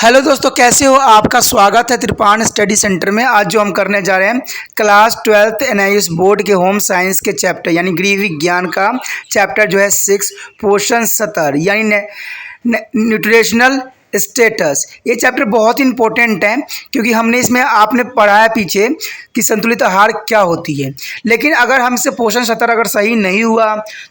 Hello दोस्तों, कैसे हो? आपका स्वागत है त्रिपाण स्टडी सेंटर में। आज जो हम करने जा रहे हैं क्लास 12th एनआईएस बोर्ड के होम साइंस के चैप्टर यानी गृह विज्ञान का चैप्टर जो है 6 पोषण स्तर यानी न्यूट्रिशनल स्टेटस। ये चैप्टर बहुत इंपॉर्टेंट है क्योंकि हमने इसमें आपने पढ़ा है पीछे कि संतुलित आहार क्या होती है। लेकिन अगर हमसे पोषण स्तर अगर सही नहीं हुआ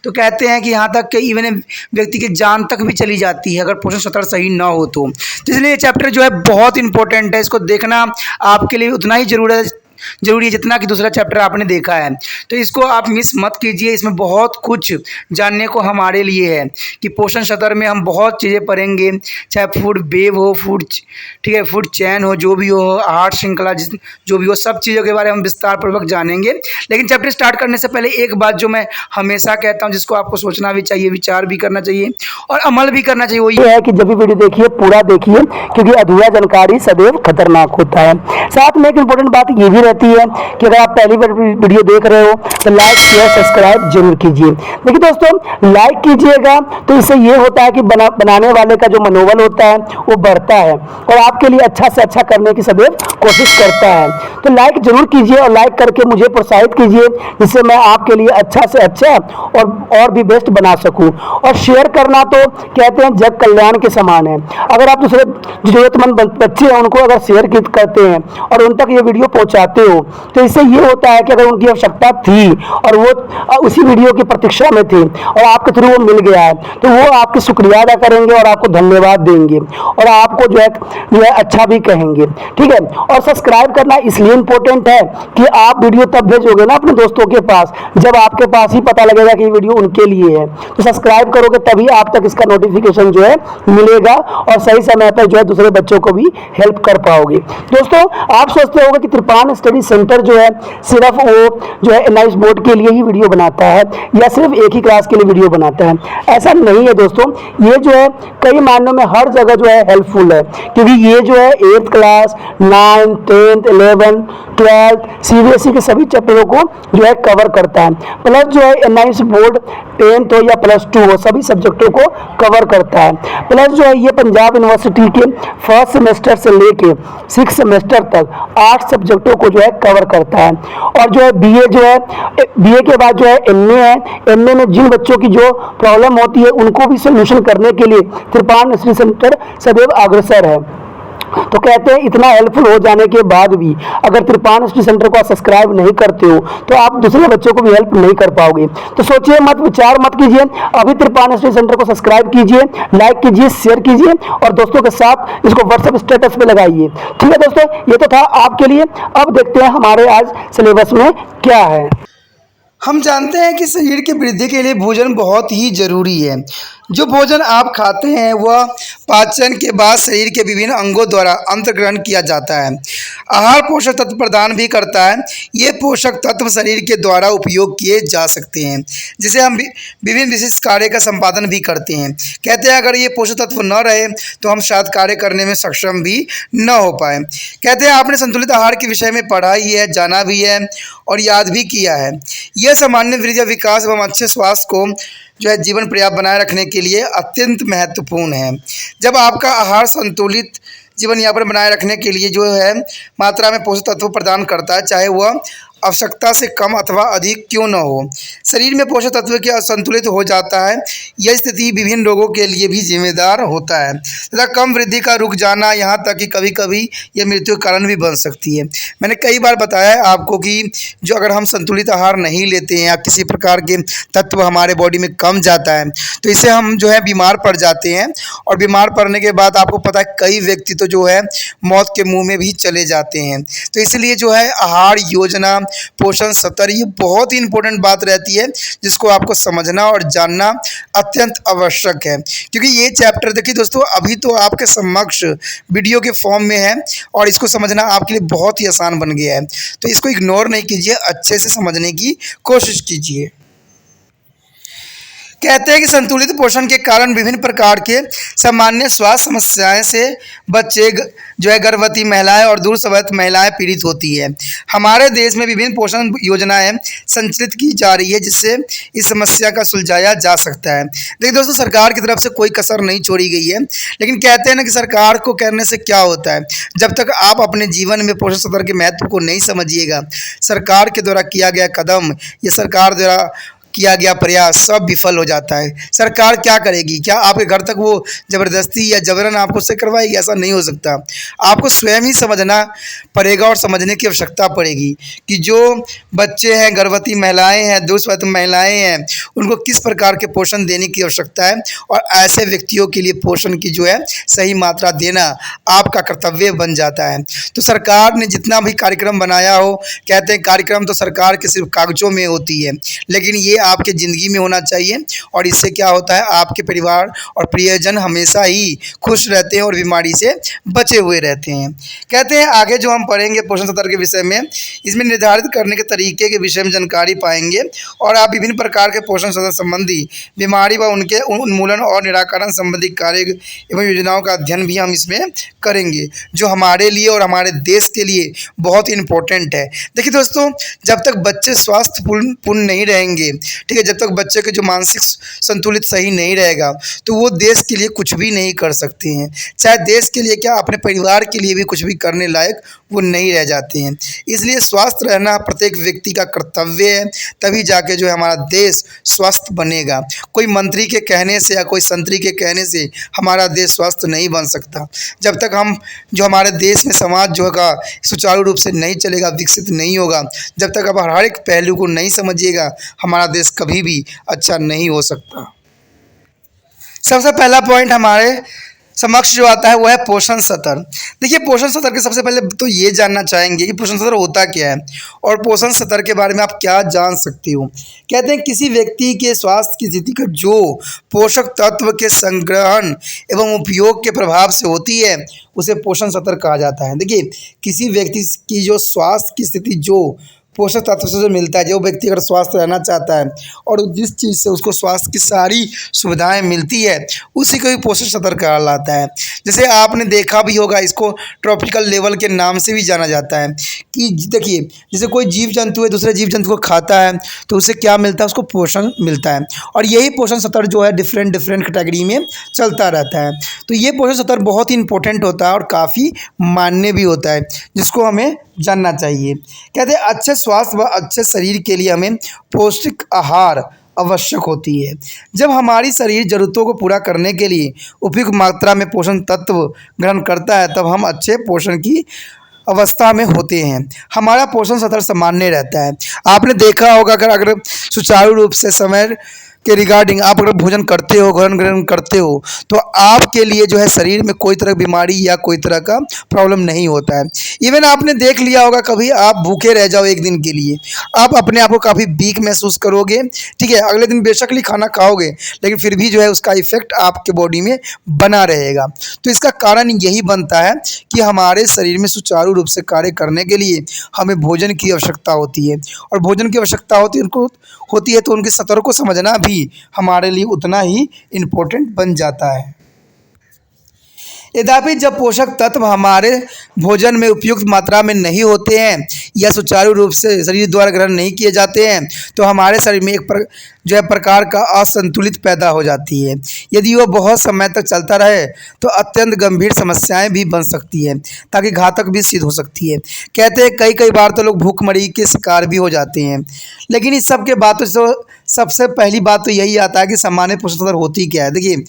तो कहते हैं कि यहाँ तक कि इवन व्यक्ति की जान तक भी चली जाती है अगर पोषण स्तर सही ना हो तो इसलिए ये चैप्टर जो है बहुत इंपॉर्टेंट है। इसको देखना आपके लिए उतना ही जरूरी है जितना कि दूसरा चैप्टर आपने देखा है। तो इसको आप मिस मत कीजिए। इसमें बहुत कुछ जानने को हमारे लिए है कि पोषण स्तर में हम बहुत चीज़ें पढ़ेंगे, चाहे फूड वेव हो, ठीक है, फूड चैन हो, जो भी हो, आहार श्रृंखला जो भी हो, सब चीज़ों के बारे में हम विस्तार पूर्वक जानेंगे। लेकिन चैप्टर स्टार्ट करने से पहले एक बात जो मैं हमेशा कहता हूँ, जिसको आपको सोचना भी चाहिए, विचार भी करना चाहिए और अमल भी करना चाहिए, वो ये है कि जब भी वीडियो देखिए पूरा देखिए, क्योंकि अधूरा जानकारी सदैव खतरनाक होता है। साथ में एक इम्पोर्टेंट बात ये भी रहती है कि अगर आप पहली बार वीडियो देख रहे हो तो लाइक शेयर सब्सक्राइब जरूर कीजिए। देखिए दोस्तों, लाइक कीजिएगा तो इससे ये होता है कि बनाने वाले का जो मनोबल होता है वो बढ़ता है और आपके लिए अच्छा से अच्छा करने की सदैव कोशिश करता है। तो लाइक जरूर कीजिए और लाइक करके मुझे प्रोत्साहित कीजिए, जिससे मैं आपके लिए अच्छा से अच्छा और भी बेस्ट बना सकूं। और शेयर करना तो कहते हैं जग कल्याण के समान है। अगर आप दूसरे जरूरतमंद बच्चे हैं उनको अगर शेयर करते हैं और उन तक ये वीडियो पहुंचाते हो तो इससे ये होता है कि अगर उनकी आवश्यकता थी और वो उसी वीडियो की प्रतीक्षा में थे और आपके थ्रू वो मिल गया है तो वो आपके शुक्रिया अदा करेंगे और आपको धन्यवाद देंगे और आपको जो है अच्छा भी कहेंगे। ठीक है, और सब्सक्राइब करना इसलिए इम्पोर्टेंट है कि आप वीडियो तब भेजोगे ना अपने दोस्तों के पास जब आपके पास ही पता लगेगा कि ये वीडियो उनके लिए है। तो सब्सक्राइब करोगे तभी आप तक इसका नोटिफिकेशन जो है मिलेगा और सही समय पर जो है दूसरे बच्चों को भी हेल्प कर पाओगे। दोस्तों, आप सोचते होंगे कि त्रिपाण स्टडी सेंटर जो है सिर्फ वो जो है एनआईएस बोर्ड के लिए ही वीडियो बनाता है या सिर्फ एक ही क्लास के लिए वीडियो बनाता है। ऐसा नहीं है दोस्तों, ये जो है कई मायनों में हर जगह जो है हेल्पफुल है, क्योंकि ये जो है 8th class 9th 10th 11th 12th CBSE के सभी चैप्टरों को जो है कवर करता है। प्लस जो है एनआईएस बोर्ड 10th हो या +2 हो सभी सब्जेक्टों को कवर करता है। प्लस जो है ये पंजाब यूनिवर्सिटी के फर्स्ट सेमेस्टर से लेके 6th सेमेस्टर तक 8 सब्जेक्टों को जो है कवर करता है। और जो है बीए जो है बीए के बाद जो है एमए है। एमए में जिन बच्चों की जो प्रॉब्लम होती है उनको भी सोल्यूशन करने के लिए त्रिपाण स्टडी सेंटर सदैव अग्रसर है। तो कहते हैं इतना हेल्पफुल हो जाने के बाद भी अगर त्रिपाण स्टडी सेंटर को आप सब्सक्राइब नहीं करते हो तो आप दूसरे बच्चों को भी हेल्प नहीं कर पाओगे। तो सोचिए मत, विचार मत कीजिए, अभी त्रिपाण स्टडी सेंटर को सब्सक्राइब कीजिए, लाइक कीजिए, शेयर कीजिए और दोस्तों के साथ इसको व्हाट्सएप स्टेटस पे लगाइए। ठीक है दोस्तों, ये तो था आपके लिए। अब देखते हैं हमारे आज सिलेबस में क्या है। हम जानते हैं कि शरीर की वृद्धि के लिए भोजन बहुत ही जरूरी है। जो भोजन आप खाते हैं वह पाचन के बाद शरीर के विभिन्न अंगों द्वारा अंतर्ग्रहण किया जाता है। आहार पोषक तत्व प्रदान भी करता है। ये पोषक तत्व शरीर के द्वारा उपयोग किए जा सकते हैं, जिसे हम विभिन्न विशिष्ट कार्य का संपादन भी करते हैं। कहते हैं अगर ये पोषक तत्व न रहे तो हम शायद कार्य करने में सक्षम भी न हो पाए। कहते हैं आपने संतुलित आहार के विषय में पढ़ा ही है, जाना भी है और याद भी किया है। यह सामान्य वृद्धि, विकास एवं अच्छे स्वास्थ्य को जो है जीवन पर्याप्त बनाए रखने के लिए अत्यंत महत्वपूर्ण है। जब आपका आहार संतुलित जीवन यापन बनाए रखने के लिए जो है मात्रा में पोषक तत्व प्रदान करता है, चाहे वह आवश्यकता से कम अथवा अधिक क्यों न हो, शरीर में पोषक तत्व के असंतुलित हो जाता है। यह स्थिति विभिन्न रोगों के लिए भी जिम्मेदार होता है तथा कम वृद्धि का रुक जाना, यहाँ तक कि कभी कभी यह मृत्यु का कारण भी बन सकती है। मैंने कई बार बताया है आपको कि जो अगर हम संतुलित आहार नहीं लेते हैं या किसी प्रकार के तत्व हमारे बॉडी में कम जाता है तो इससे हम जो है बीमार पड़ जाते हैं और बीमार पड़ने के बाद आपको पता है कई व्यक्ति तो जो है मौत के मुँह में भी चले जाते हैं। तो इसलिए जो है आहार योजना, पोषण स्तर, ये बहुत ही इंपॉर्टेंट बात रहती है जिसको आपको समझना और जानना अत्यंत आवश्यक है। क्योंकि ये चैप्टर देखिए दोस्तों अभी तो आपके समक्ष वीडियो के फॉर्म में है और इसको समझना आपके लिए बहुत ही आसान बन गया है। तो इसको इग्नोर नहीं कीजिए, अच्छे से समझने की कोशिश कीजिए। कहते हैं कि संतुलित पोषण के कारण विभिन्न प्रकार के सामान्य स्वास्थ्य समस्याएं से बच्चे जो है गर्भवती महिलाएं और दूरसंबंधित महिलाएं पीड़ित होती है। हमारे देश में विभिन्न पोषण योजनाएं संचालित की जा रही है जिससे इस समस्या का सुलझाया जा सकता है। देखिए दोस्तों, सरकार की तरफ से कोई कसर नहीं छोड़ी गई है, लेकिन कहते हैं ना कि सरकार को करने से क्या होता है, जब तक आप अपने जीवन में पोषण सत्र के महत्व को नहीं समझिएगा, सरकार के द्वारा किया गया कदम या सरकार द्वारा किया गया प्रयास सब विफल हो जाता है। सरकार क्या करेगी? क्या आपके घर तक वो ज़बरदस्ती या जबरन आपको उससे करवाएगी? ऐसा नहीं हो सकता। आपको स्वयं ही समझना पड़ेगा और समझने की आवश्यकता पड़ेगी कि जो बच्चे हैं, गर्भवती महिलाएं हैं, दूरसंबंधित महिलाएं हैं, उनको किस प्रकार के पोषण देने की आवश्यकता है और ऐसे व्यक्तियों के लिए पोषण की जो है सही मात्रा देना आपका कर्तव्य बन जाता है। तो सरकार ने जितना भी कार्यक्रम बनाया हो, कहते हैं कार्यक्रम तो सरकार के सिर्फ कागजों में होती है, लेकिन ये आपके ज़िंदगी में होना चाहिए और इससे क्या होता है, आपके परिवार और प्रियजन हमेशा ही खुश रहते हैं और बीमारी से बचे हुए रहते हैं। कहते हैं आगे जो हम पढ़ेंगे पोषण सत्र के विषय में, इसमें निर्धारित करने के तरीके के विषय में जानकारी पाएंगे और आप विभिन्न प्रकार के पोषण सत्र संबंधी बीमारी व उनके उन्मूलन और निराकरण संबंधी कार्य एवं योजनाओं का अध्ययन भी हम इसमें करेंगे, जो हमारे लिए और हमारे देश के लिए बहुत इम्पोर्टेंट है। देखिए दोस्तों, जब तक बच्चे स्वास्थ्यपूर्ण नहीं रहेंगे, ठीक है, जब तक बच्चे के जो मानसिक संतुलित सही नहीं रहेगा, तो वो देश के लिए कुछ भी नहीं कर सकते हैं। चाहे देश के लिए क्या, अपने परिवार के लिए भी कुछ भी करने लायक वो नहीं रह जाते हैं। इसलिए स्वस्थ रहना प्रत्येक व्यक्ति का कर्तव्य है, तभी जाके जो है हमारा देश स्वस्थ बनेगा। कोई मंत्री के कहने से या कोई संतरी के कहने से हमारा देश स्वस्थ नहीं बन सकता। जब तक हम जो हमारे देश में समाज जो है सुचारू रूप से नहीं चलेगा, विकसित नहीं होगा, जब तक आप हर एक पहलू को नहीं समझिएगा, हमारा देश कभी भी अच्छा नहीं हो सकता। सबसे पहला पॉइंट हमारे समक्ष जो आता है वो है पोषण सत्र। देखिए, पोषण सत्र के सबसे पहले तो ये जानना चाहेंगे कि पोषण सत्र होता क्या है और पोषण सत्र के बारे में आप क्या जान सकते हो। कहते हैं किसी व्यक्ति के स्वास्थ्य की स्थिति का जो पोषक तत्व के संग्रहण एवं उपयोग के प्रभाव से होती है उसे पोषण सत्र कहा जाता है। देखिए, किसी व्यक्ति की जो स्वास्थ्य की स्थिति जो पोषक तत्व से जो मिलता है, जो व्यक्ति अगर स्वस्थ रहना चाहता है और जिस चीज़ से उसको स्वास्थ्य की सारी सुविधाएं मिलती है, उसी को भी पोषक सत्र कहलाता है। जैसे आपने देखा भी होगा, इसको ट्रॉपिकल लेवल के नाम से भी जाना जाता है कि देखिए, जैसे कोई जीव जंतु है दूसरे जीव जंतु को खाता है तो उसे क्या मिलता है, उसको पोषण मिलता है। और यही पोषण सत्र जो है डिफरेंट कैटेगरी में चलता रहता है। तो ये पोषण सत्र बहुत ही इंपॉर्टेंट होता है और काफ़ी मान्य भी होता है, जिसको हमें जानना चाहिए। कहते हैं अच्छे स्वास्थ्य व अच्छे शरीर के लिए हमें पौष्टिक आहार आवश्यक होती है। जब हमारी शरीर ज़रूरतों को पूरा करने के लिए उपयुक्त मात्रा में पोषण तत्व ग्रहण करता है, तब हम अच्छे पोषण की अवस्था में होते हैं। हमारा पोषण सत्र सामान्य रहता है। आपने देखा होगा, अगर सुचारू रूप से समय के रिगार्डिंग आप अगर भोजन करते हो, ग्रहण करते हो, तो आपके लिए जो है शरीर में कोई तरह की बीमारी या कोई तरह का प्रॉब्लम नहीं होता है। इवन आपने देख लिया होगा, कभी आप भूखे रह जाओ एक दिन के लिए, आप अपने आप को काफ़ी वीक महसूस करोगे, ठीक है, अगले दिन बेशक ही खाना खाओगे, लेकिन फिर भी जो है उसका इफेक्ट आपके बॉडी में बना रहेगा। तो इसका कारण यही बनता है कि हमारे शरीर में सुचारू रूप से कार्य करने के लिए हमें भोजन की आवश्यकता होती है, और भोजन की आवश्यकता होती है तो उनके सत्र को समझना भी हमारे लिए उतना ही इम्पोर्टेंट बन जाता है। यद्यपि जब पोषक तत्व हमारे भोजन में उपयुक्त मात्रा में नहीं होते हैं या सुचारू रूप से शरीर द्वारा ग्रहण नहीं किए जाते हैं, तो हमारे शरीर में एक प्रकार का असंतुलित पैदा हो जाती है। यदि वह बहुत समय तक चलता रहे तो अत्यंत गंभीर समस्याएं भी बन सकती है, ताकि घातक भी सिद्ध हो सकती है। कहते हैं कई बार तो लोग भूखमरी के शिकार भी हो जाते हैं। लेकिन इस सब के बाद तो सबसे पहली बात तो यही आता है कि सामान्य पोषण सत्र होती क्या है। देखिए,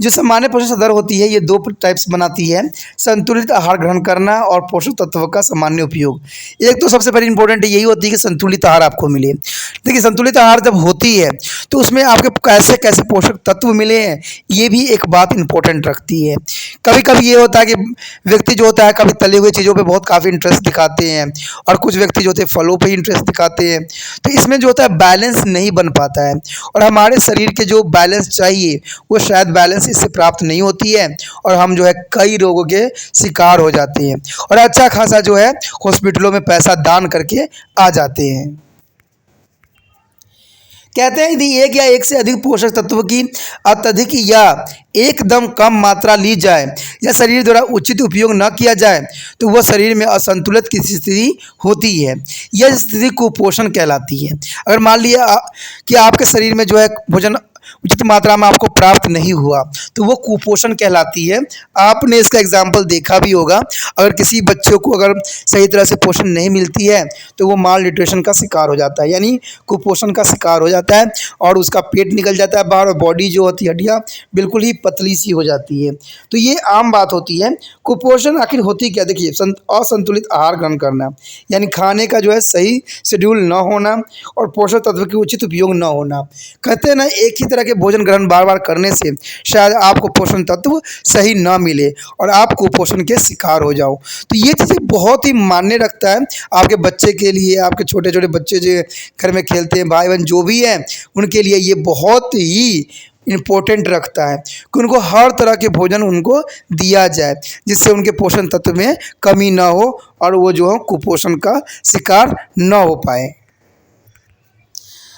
जो सामान्य पोषण सत्र होती है ये दो टाइप्स बनाती है, संतुलित आहार ग्रहण करना और पोषक तत्व का सामान्य उपयोग। एक तो सबसे पहले इंपॉर्टेंट यही होती है कि संतुलित आहार आपको मिले। देखिए, संतुलित आहार जब होती है तो उसमें आपके कैसे कैसे पोषक तत्व मिले हैं, ये भी एक बात इंपॉर्टेंट रखती है। कभी कभी ये होता है कि व्यक्ति जो होता है कभी तली हुई चीज़ों पर बहुत काफ़ी इंटरेस्ट दिखाते हैं, और कुछ व्यक्ति जो होते हैं फलों पर ही इंटरेस्ट दिखाते हैं। तो इसमें जो होता है बैलेंस नहीं बन पाता है, और हमारे शरीर के जो बैलेंस चाहिए वो शायद बैलेंस इससे प्राप्त नहीं होती है, और हम जो है कई रोगों के शिकार हो जाते हैं, और अच्छा खासा जो है हॉस्पिटलों में पैसा दान करके आ जाते हैं। कहते हैं यदि एक या एक से अधिक पोषक तत्व की अत्यधिक या एकदम कम मात्रा ली जाए या शरीर द्वारा उचित उपयोग न किया जाए तो वह शरीर में असंतुलित की स्थिति होती है। यह स्थिति कुपोषण कहलाती है। अगर मान लिया कि आपके शरीर में जो है भोजन उचित मात्रा में आपको प्राप्त नहीं हुआ तो वो कुपोषण कहलाती है। आपने इसका एग्जाम्पल देखा भी होगा, अगर किसी बच्चों को अगर सही तरह से पोषण नहीं मिलती है तो वो माल न्यूट्रिशन का शिकार हो जाता है, यानी कुपोषण का शिकार हो जाता है और उसका पेट निकल जाता है बाहर और बॉडी जो होती है हड्डियाँ बिल्कुल ही पतली सी हो जाती है। तो ये आम बात होती है। कुपोषण आखिर होती क्या, देखिए असंतुलित आहार ग्रहण करना, यानी खाने का जो है सही शेड्यूल न होना और पोषक तत्व के उचित उपयोग न होना। कहते हैं ना, एक ही तरह के भोजन ग्रहण बार बार करने से शायद आपको पोषण तत्व सही न मिले और आप कुपोषण के शिकार हो जाओ। तो ये चीज़ें बहुत ही मायने रखता है आपके बच्चे के लिए। आपके छोटे छोटे बच्चे जो घर में खेलते हैं, भाई बहन जो भी हैं, उनके लिए ये बहुत ही इम्पोर्टेंट रखता है कि उनको हर तरह के भोजन उनको दिया जाए जिससे उनके पोषण तत्व में कमी ना हो और वो जो है कुपोषण का शिकार न हो पाए।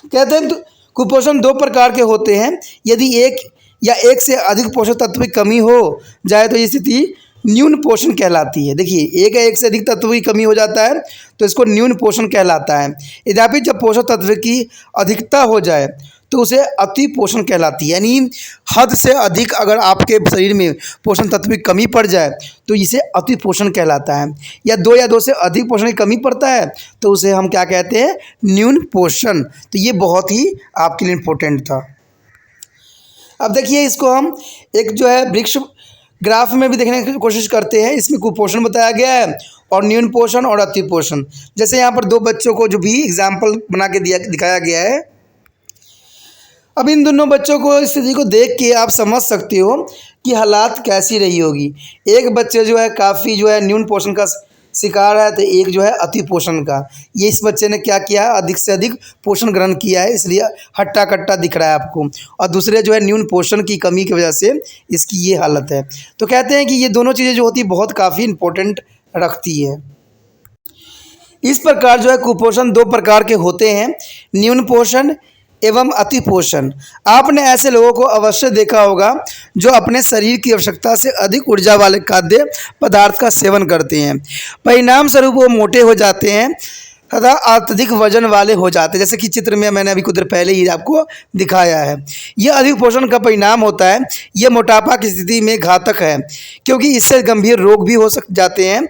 कहते हैं तो कुपोषण दो प्रकार के होते हैं। यदि एक या एक से अधिक पोषक तत्व की कमी हो जाए तो ये स्थिति न्यून पोषण कहलाती है। देखिए, एक या एक से अधिक तत्व की कमी हो जाता है तो इसको न्यून पोषण कहलाता है। यद्यपि जब पोषक तत्व की अधिकता हो जाए तो उसे अति पोषण कहलाती है, यानी हद से अधिक अगर आपके शरीर में पोषण तत्व की कमी पड़ जाए तो इसे अति पोषण कहलाता है। या दो से अधिक पोषण की कमी पड़ता है तो उसे हम क्या कहते हैं, न्यून पोषण। तो ये बहुत ही आपके लिए इम्पोर्टेंट था। अब देखिए, इसको हम एक जो है वृक्ष ग्राफ में भी देखने की कोशिश करते हैं। इसमें कुपोषण बताया गया है और न्यून पोषण और अति पोषण। जैसे यहाँ पर दो बच्चों को जो भी एग्जाम्पल बना के दिखाया गया है। अब इन दोनों बच्चों को स्थिति को देख के आप समझ सकते हो कि हालात कैसी रही होगी। एक बच्चे जो है काफ़ी जो है न्यून पोषण का शिकार है तो एक जो है अति पोषण का। ये इस बच्चे ने क्या किया, अधिक से अधिक पोषण ग्रहण किया है इसलिए हट्टा कट्टा दिख रहा है आपको, और दूसरे जो है न्यून पोषण की कमी की वजह से इसकी ये हालत है। तो कहते हैं कि ये दोनों चीज़ें जो होती है बहुत काफ़ी इम्पोर्टेंट रखती है। इस प्रकार जो है कुपोषण दो प्रकार के होते हैं, न्यून पोषण एवं अति पोषण। आपने ऐसे लोगों को अवश्य देखा होगा जो अपने शरीर की आवश्यकता से अधिक ऊर्जा वाले खाद्य पदार्थ का सेवन करते हैं। परिणाम स्वरूप वो मोटे हो जाते हैं तथा अत्यधिक वजन वाले हो जाते हैं, जैसे कि चित्र में मैंने अभी कुछ देर पहले ही आपको दिखाया है। यह अधिक पोषण का परिणाम होता है। यह मोटापा की स्थिति में घातक है क्योंकि इससे गंभीर रोग भी हो जाते हैं।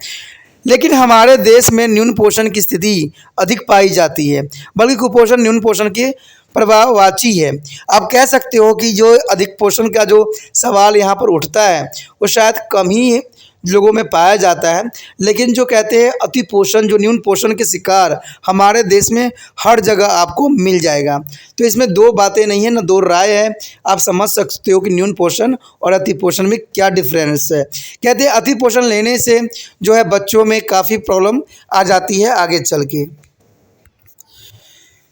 लेकिन हमारे देश में न्यून पोषण की स्थिति अधिक पाई जाती है, बल्कि कुपोषण न्यून पोषण के प्रभाववाची है। आप कह सकते हो कि जो अधिक पोषण का जो सवाल यहाँ पर उठता है वो शायद कम ही लोगों में पाया जाता है, लेकिन जो कहते हैं अति पोषण, जो न्यून पोषण के शिकार हमारे देश में हर जगह आपको मिल जाएगा। तो इसमें दो बातें नहीं है, ना दो राय है। आप समझ सकते हो कि न्यून पोषण और अति पोषण में क्या डिफरेंस है। कहते हैं अति पोषण लेने से जो है बच्चों में काफ़ी प्रॉब्लम आ जाती है आगे चल के।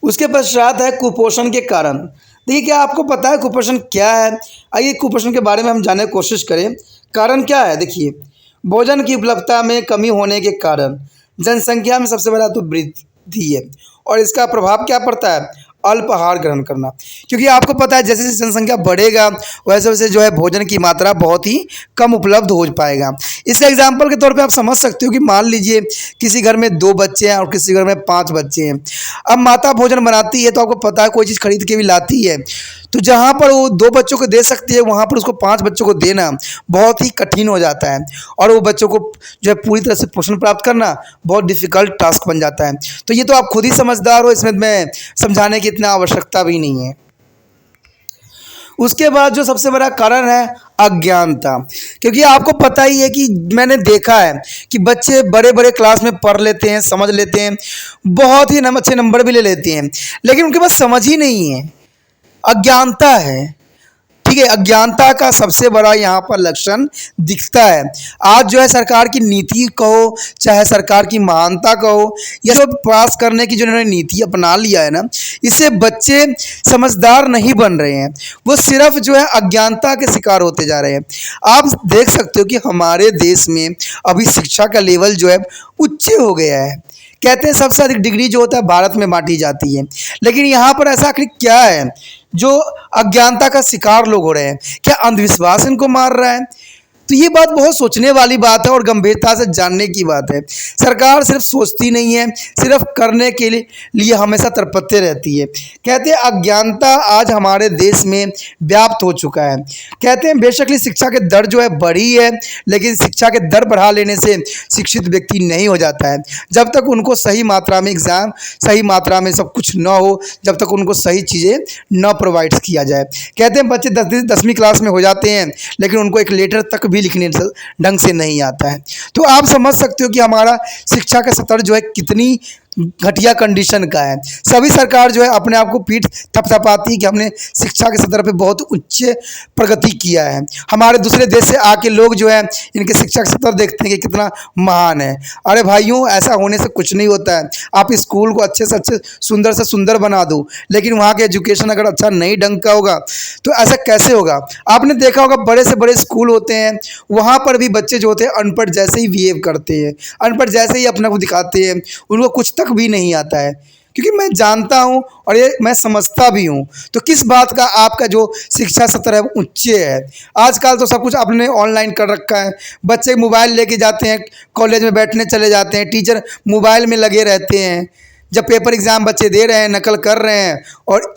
उसके पश्चात है कुपोषण के कारण। देखिए, क्या आपको पता है कुपोषण क्या है? आइए कुपोषण के बारे में हम जानने की कोशिश करें। कारण क्या है? देखिए, भोजन की उपलब्धता में कमी होने के कारण जनसंख्या में सबसे बड़ा तो वृद्धि है और इसका प्रभाव क्या पड़ता है, अल्प आहार ग्रहण करना। क्योंकि आपको पता है जैसे जैसे जनसंख्या बढ़ेगा वैसे वैसे जो है भोजन की मात्रा बहुत ही कम उपलब्ध हो पाएगा। इसका एग्जाम्पल के तौर पे आप समझ सकते हो कि मान लीजिए किसी घर में 2 बच्चे हैं और किसी घर में 5 बच्चे हैं। अब माता भोजन बनाती है तो आपको पता है कोई चीज़ खरीद के भी लाती है, तो जहाँ पर वो 2 बच्चों को दे सकती है वहाँ पर उसको 5 बच्चों को देना बहुत ही कठिन हो जाता है और वो बच्चों को जो है पूरी तरह से पोषण प्राप्त करना बहुत डिफ़िकल्ट टास्क बन जाता है। तो ये तो आप खुद ही समझदार हो, इसमें मैं समझाने की इतना आवश्यकता भी नहीं है। उसके बाद जो सबसे बड़ा कारण है अज्ञानता। क्योंकि आपको पता ही है कि मैंने देखा है कि बच्चे बड़े बड़े क्लास में पढ़ लेते हैं, समझ लेते हैं, बहुत ही अच्छे नंबर भी ले लेते हैं, लेकिन उनके पास समझ ही नहीं है, अज्ञानता है। ठीक है, अज्ञानता का सबसे बड़ा यहाँ पर लक्षण दिखता है। आज जो है सरकार की नीति कहो चाहे सरकार की महानता कहो या जो पास करने की जो इन्होंने नीति अपना लिया है ना, इससे बच्चे समझदार नहीं बन रहे हैं, वो सिर्फ जो है अज्ञानता के शिकार होते जा रहे हैं। आप देख सकते हो कि हमारे देश में अभी शिक्षा का लेवल जो है उच्च हो गया है। कहते हैं सबसे अधिक डिग्री जो होता है भारत में बांटी जाती है, लेकिन यहाँ पर ऐसा आखिर क्या है जो अज्ञानता का शिकार लोग हो रहे हैं? क्या अंधविश्वास इनको मार रहा है? तो ये बात बहुत सोचने वाली बात है और गंभीरता से जानने की बात है। सरकार सिर्फ सोचती नहीं है, सिर्फ करने के लिए हमेशा तरपते रहती है। कहते हैं अज्ञानता आज हमारे देश में व्याप्त हो चुका है। कहते हैं बेशक शिक्षा के दर जो है बढ़ी है, लेकिन शिक्षा के दर बढ़ा लेने से शिक्षित व्यक्ति नहीं हो जाता है। जब तक उनको सही मात्रा में एग्ज़ाम, सही मात्रा में सब कुछ न हो, जब तक उनको सही चीज़ें न प्रोवाइड किया जाए। कहते हैं बच्चे 10वीं क्लास में हो जाते हैं, लेकिन उनको एक लेटर तक भी लिखने ढंग से नहीं आता है। तो आप समझ सकते हो कि हमारा शिक्षा का स्तर जो है कितनी घटिया कंडीशन का है। सभी सरकार जो है अपने आप को पीठ थपथपाती है कि हमने शिक्षा के स्तर पे बहुत उच्च प्रगति किया है। हमारे दूसरे देश से आके लोग जो है इनके शिक्षा का स्तर देखते हैं कि कितना महान है। अरे भाइयों, ऐसा होने से कुछ नहीं होता है। आप स्कूल को अच्छे से सुंदर बना दो, लेकिन वहाँ के एजुकेशन अगर अच्छा नहीं ढंग का होगा तो ऐसा कैसे होगा? आपने देखा होगा बड़े से बड़े स्कूल होते हैं, वहाँ पर भी बच्चे जो होते हैं अनपढ़ जैसे ही बिहेव करते हैं, अनपढ़ जैसे ही अपने को दिखाते हैं, उनको कुछ तक भी नहीं आता है। क्योंकि मैं जानता हूँ और ये मैं समझता भी हूँ। तो किस बात का आपका जो शिक्षा स्तर है वो उच्च है? आजकल तो सब कुछ आपने ऑनलाइन कर रखा है। बच्चे मोबाइल लेके जाते हैं, कॉलेज में बैठने चले जाते हैं, टीचर मोबाइल में लगे रहते हैं। जब पेपर एग्ज़ाम बच्चे दे रहे हैं, नकल कर रहे हैं और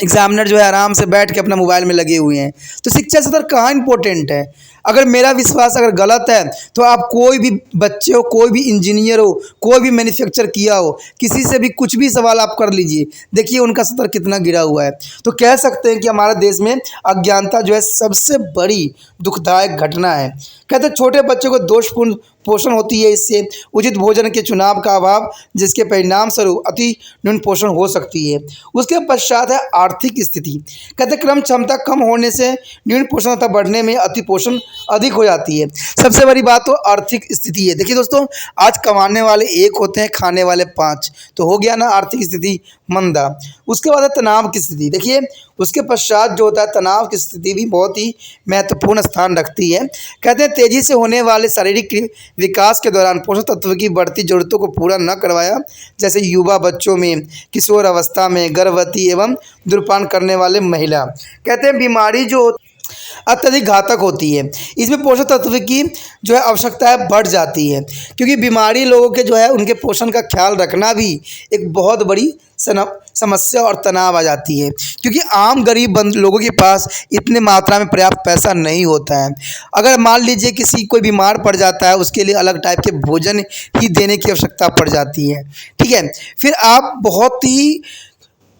एग्जामिनर जो है आराम से बैठ के अपना मोबाइल में लगे हुए हैं। तो शिक्षा स्तर कहाँ इंपॉर्टेंट है? अगर मेरा विश्वास अगर गलत है तो आप कोई भी बच्चे हो, कोई भी इंजीनियर हो, कोई भी मैन्युफैक्चर किया हो, किसी से भी कुछ भी सवाल आप कर लीजिए, देखिए उनका स्तर कितना गिरा हुआ है। तो कह सकते हैं कि हमारे देश में अज्ञानता जो है सबसे बड़ी दुखदायक घटना है। कहते हैं छोटे बच्चों को दोषपूर्ण पोषण होती है, इससे उचित भोजन के चुनाव का अभाव, जिसके परिणाम स्वरूप अति न्यून पोषण हो सकती है। उसके पश्चात है आर्थिक स्थिति। कहते क्रम क्षमता कम होने से न्यून पोषण तथा बढ़ने में अति पोषण अधिक हो जाती है। सबसे बड़ी बात तो आर्थिक स्थिति है। देखिए दोस्तों, आज कमाने वाले 1 होते हैं, खाने वाले 5, तो हो गया ना आर्थिक स्थिति मंदा। उसके बाद है तनाव की स्थिति। देखिए उसके पश्चात जो होता है तनाव की स्थिति भी बहुत ही महत्वपूर्ण स्थान रखती है। कहते हैं तेजी से होने वाले शारीरिक विकास के दौरान पोषक तत्व की बढ़ती जरूरतों को पूरा न करवाया, जैसे युवा बच्चों में, किशोर अवस्था में, गर्भवती एवं धूम्रपान करने वाले महिला। कहते हैं बीमारी जो अत्यधिक घातक होती है, इसमें पोषक तत्व की जो है आवश्यकता है बढ़ जाती है, क्योंकि बीमारी लोगों के जो है उनके पोषण का ख्याल रखना भी एक बहुत बड़ी समस्या और तनाव आ जाती है, क्योंकि आम गरीब लोगों के पास इतने मात्रा में पर्याप्त पैसा नहीं होता है। अगर मान लीजिए किसी कोई बीमार पड़ जाता है, उसके लिए अलग टाइप के भोजन ही देने की आवश्यकता पड़ जाती है। ठीक है, फिर आप बहुत ही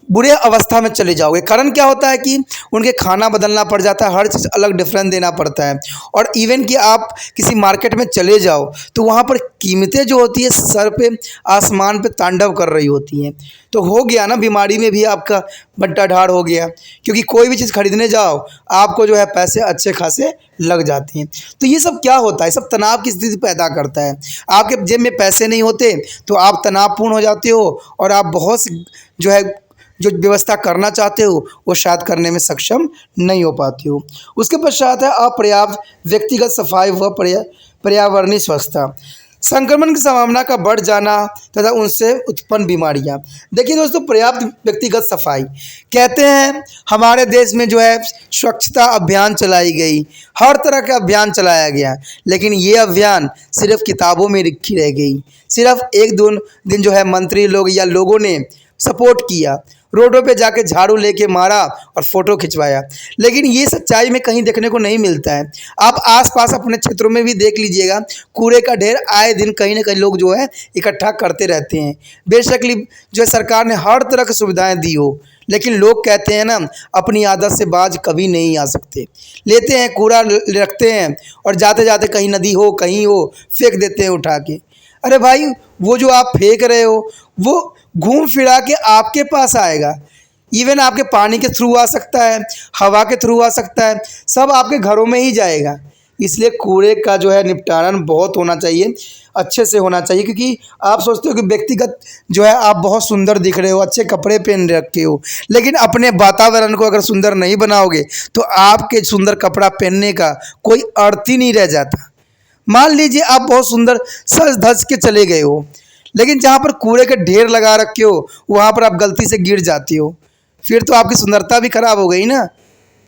बुरे अवस्था में चले जाओगे। कारण क्या होता है कि उनके खाना बदलना पड़ जाता है, हर चीज़ अलग डिफरेंस देना पड़ता है। और इवन कि आप किसी मार्केट में चले जाओ तो वहाँ पर कीमतें जो होती है सर पे आसमान पे तांडव कर रही होती हैं। तो हो गया ना, बीमारी में भी आपका बट्टा ढाड़ हो गया, क्योंकि कोई भी चीज़ खरीदने जाओ आपको जो है पैसे अच्छे खासे लग जाते हैं। तो ये सब क्या होता है? सब तनाव की स्थिति पैदा करता है। आपके जेब में पैसे नहीं होते तो आप तनावपूर्ण हो जाते हो और आप बहुत जो है जो व्यवस्था करना चाहते हो वो शायद करने में सक्षम नहीं हो पाते हो। उसके पश्चात है अपर्याप्त व्यक्तिगत सफाई व पर्यावरणीय स्वच्छता, संक्रमण की संभावना का बढ़ जाना तथा उनसे उत्पन्न बीमारियां। देखिए दोस्तों, पर्याप्त व्यक्तिगत सफाई, कहते हैं हमारे देश में जो है स्वच्छता अभियान चलाई गई, हर तरह का अभियान चलाया गया, लेकिन ये अभियान सिर्फ किताबों में लिखी रह गई। सिर्फ 1-2 दिन जो है मंत्री लोग या लोगों ने सपोर्ट किया, रोडों पे जाके झाड़ू लेके मारा और फोटो खिंचवाया, लेकिन ये सच्चाई में कहीं देखने को नहीं मिलता है। आप आसपास अपने क्षेत्रों में भी देख लीजिएगा, कूड़े का ढेर आए दिन कहीं ना कहीं लोग जो है इकट्ठा करते रहते हैं। बेशक जो है सरकार ने हर तरह की सुविधाएं दी हो, लेकिन लोग कहते हैं ना, अपनी आदत से बाज कभी नहीं आ सकते। लेते हैं कूड़ा रखते हैं और जाते जाते कहीं नदी हो कहीं हो फेंक देते हैं उठा के। अरे भाई, वो जो आप फेंक रहे हो वो घूम फिरा के आपके पास आएगा। इवन आपके पानी के थ्रू आ सकता है, हवा के थ्रू आ सकता है, सब आपके घरों में ही जाएगा। इसलिए कूड़े का जो है निपटारण बहुत होना चाहिए, अच्छे से होना चाहिए। क्योंकि आप सोचते हो कि व्यक्तिगत जो है आप बहुत सुंदर दिख रहे हो, अच्छे कपड़े पहन रखे हो, लेकिन अपने वातावरण को अगर सुंदर नहीं बनाओगे तो आपके सुंदर कपड़ा पहनने का कोई अर्थ ही नहीं रह जाता। मान लीजिए आप बहुत सुंदर सज धज के चले गए हो, लेकिन जहाँ पर कूड़े के ढेर लगा रखे हो वहाँ पर आप गलती से गिर जाते हो, फिर तो आपकी सुंदरता भी खराब हो गई ना,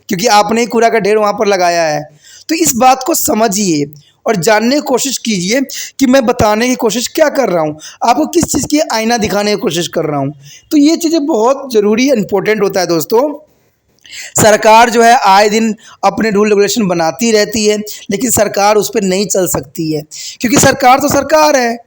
क्योंकि आपने ही कूड़ा का ढेर वहाँ पर लगाया है। तो इस बात को समझिए और जानने की कोशिश कीजिए कि मैं बताने की कोशिश क्या कर रहा हूँ, आपको किस चीज़ की आईना दिखाने की कोशिश कर रहा हूँ। तो ये चीज़ें बहुत ज़रूरी इंपॉर्टेंट होता है दोस्तों। सरकार जो है आए दिन अपने रूल रेगुलेशन बनाती रहती है, लेकिन सरकार उस पर नहीं चल सकती है, क्योंकि सरकार तो सरकार है।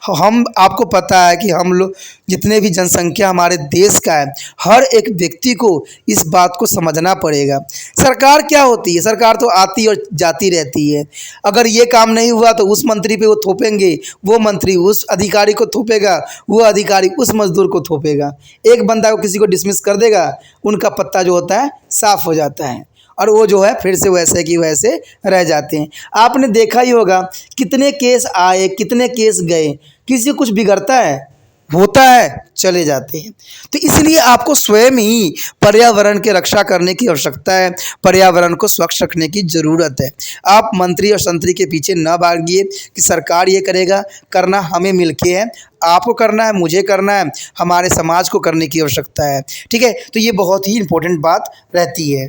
हम आपको पता है कि हम लोग जितने भी जनसंख्या हमारे देश का है, हर एक व्यक्ति को इस बात को समझना पड़ेगा। सरकार क्या होती है? सरकार तो आती और जाती रहती है। अगर ये काम नहीं हुआ तो उस मंत्री पे वो थोपेंगे, वो मंत्री उस अधिकारी को थोपेगा, वो अधिकारी उस मजदूर को थोपेगा। एक बंदा को किसी को डिसमिस कर देगा, उनका पत्ता जो होता है साफ हो जाता है और वो जो है फिर से वैसे की वैसे रह जाते हैं। आपने देखा ही होगा कितने केस आए, कितने केस गए, किसी को कुछ बिगड़ता है, होता है, चले जाते हैं। तो इसलिए आपको स्वयं ही पर्यावरण की रक्षा करने की आवश्यकता है, पर्यावरण को स्वच्छ रखने की ज़रूरत है। आप मंत्री और संतरी के पीछे न भागिए कि सरकार ये करेगा, करना हमें मिलके है, आपको करना है, मुझे करना है, हमारे समाज को करने की आवश्यकता है। ठीक है, तो ये बहुत ही इंपॉर्टेंट बात रहती है।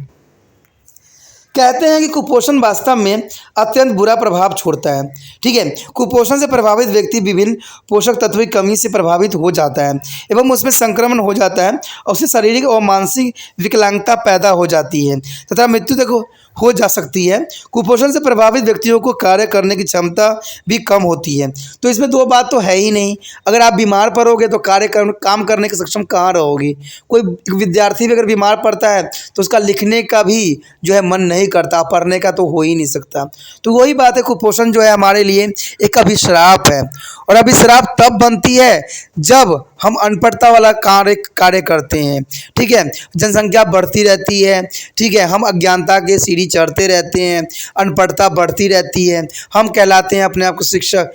कहते हैं कि कुपोषण वास्तव में अत्यंत बुरा प्रभाव छोड़ता है। ठीक है, कुपोषण से प्रभावित व्यक्ति विभिन्न पोषक तत्वों की कमी से प्रभावित हो जाता है एवं उसमें संक्रमण हो जाता है और उससे शारीरिक और मानसिक विकलांगता पैदा हो जाती है तथा मृत्यु तक हो जा सकती है। कुपोषण से प्रभावित व्यक्तियों को कार्य करने की क्षमता भी कम होती है। तो इसमें दो बात तो है ही नहीं, अगर आप बीमार पड़ोगे तो काम करने के सक्षम कहाँ रहोगे। कोई विद्यार्थी भी अगर बीमार पड़ता है तो उसका लिखने का भी जो है मन नहीं करता, पढ़ने का तो हो ही नहीं सकता। तो वही बात है, कुपोषण जो है हमारे लिए एक अभिश्राप है और अभिश्राप तब बनती है जब हम अनपढ़ता वाला कार्य करते हैं। ठीक है, जनसंख्या बढ़ती रहती है, ठीक है, हम अज्ञानता के सीढ़ी चढ़ते रहते हैं, अनपढ़ता बढ़ती रहती है, हम कहलाते हैं अपने आप को शिक्षक,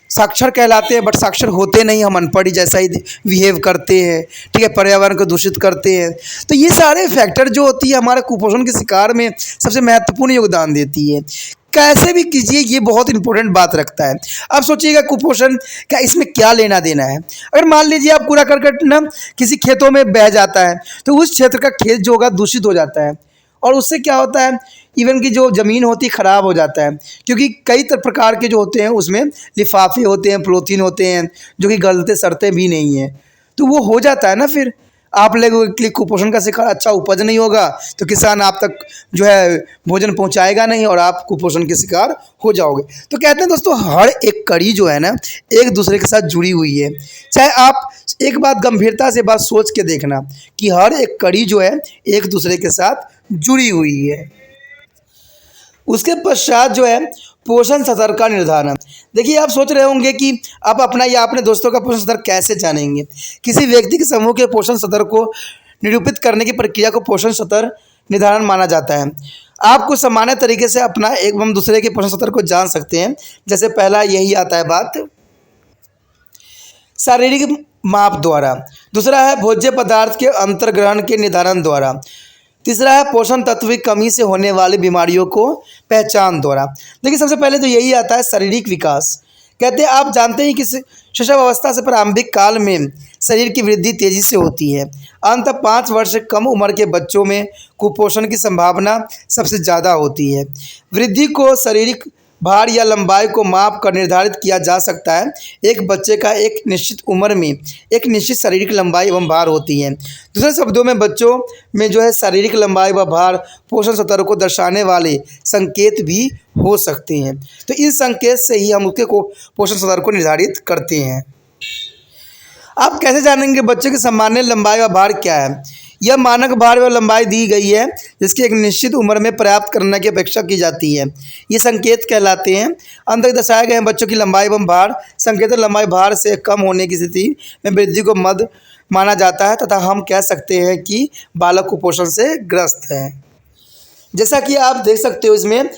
साक्षर कहलाते हैं, बट साक्षर होते नहीं, हम अनपढ़ ही जैसा ही बिहेव करते हैं। ठीक है, पर्यावरण को दूषित करते हैं। तो ये सारे फैक्टर जो होती है हमारे कुपोषण के शिकार में सबसे महत्वपूर्ण योगदान देती है। कैसे भी कीजिए, ये बहुत इंपॉर्टेंट बात रखता है। अब सोचिएगा कुपोषण का इसमें क्या लेना देना है। अगर मान लीजिए आप कूड़ा करकट ना किसी खेतों में बह जाता है तो उस क्षेत्र का खेत जो होगा दूषित हो जाता है और उससे क्या होता है, इवन की जो ज़मीन होती है ख़राब हो जाता है, क्योंकि कई प्रकार के जो होते हैं उसमें लिफाफे होते हैं, पॉलीथीन होते हैं जो कि गलते सड़ते भी नहीं हैं। तो वो हो जाता है ना, फिर आप लोगों के लिए कुपोषण का शिकार, अच्छा उपज नहीं होगा तो किसान आप तक जो है भोजन पहुंचाएगा नहीं और आप कुपोषण के शिकार हो जाओगे। तो कहते हैं दोस्तों हर एक कड़ी जो है ना एक दूसरे के साथ जुड़ी हुई है। चाहे आप एक बात गंभीरता से बात सोच के देखना कि हर एक कड़ी जो है एक दूसरे के साथ जुड़ी हुई है। उसके पश्चात जो है पोषण स्तर का निर्धारण। देखिए, आप सोच रहे होंगे कि आप अपना या अपने दोस्तों का पोषण स्तर कैसे जानेंगे। किसी व्यक्ति के समूह के पोषण स्तर को निरूपित करने की प्रक्रिया को पोषण स्तर निर्धारण माना जाता है। आप कुछ सामान्य तरीके से अपना एवं दूसरे के पोषण स्तर को जान सकते हैं। जैसे पहला यही आता है बात शारीरिक माप द्वारा, दूसरा है भोज्य पदार्थ के अंतर्ग्रहण के निर्धारण द्वारा, तीसरा है पोषण तत्व की कमी से होने वाली बीमारियों को पहचान द्वारा। देखिए, सबसे पहले तो यही आता है शारीरिक विकास। कहते हैं आप जानते हैं कि शिशुअवस्था से प्रारंभिक काल में शरीर की वृद्धि तेजी से होती है। अंत 5 वर्ष से कम उम्र के बच्चों में कुपोषण की संभावना सबसे ज़्यादा होती है। वृद्धि को शारीरिक भार या लंबाई को माप कर निर्धारित किया जा सकता है। एक बच्चे का एक निश्चित उम्र में एक निश्चित शारीरिक लंबाई एवं भार होती है। दूसरे शब्दों में बच्चों में जो है शारीरिक लंबाई व भार पोषण स्तर को दर्शाने वाले संकेत भी हो सकते हैं। तो इस संकेत से ही हम उसके पोषण स्तर को निर्धारित करते हैं। आप कैसे जानेंगे बच्चे की सामान्य लंबाई व भार क्या है? यह मानक भार व लंबाई दी गई है जिसकी एक निश्चित उम्र में प्राप्त करने की अपेक्षा की जाती है। ये संकेत कहलाते हैं। अंत तक दर्शाए गए हैं बच्चों की लंबाई एवं भार संकेत लंबाई भार से कम होने की स्थिति में वृद्धि को मद माना जाता है तथा हम कह सकते हैं कि बालक कुपोषण से ग्रस्त है। जैसा कि आप देख सकते हो, इसमें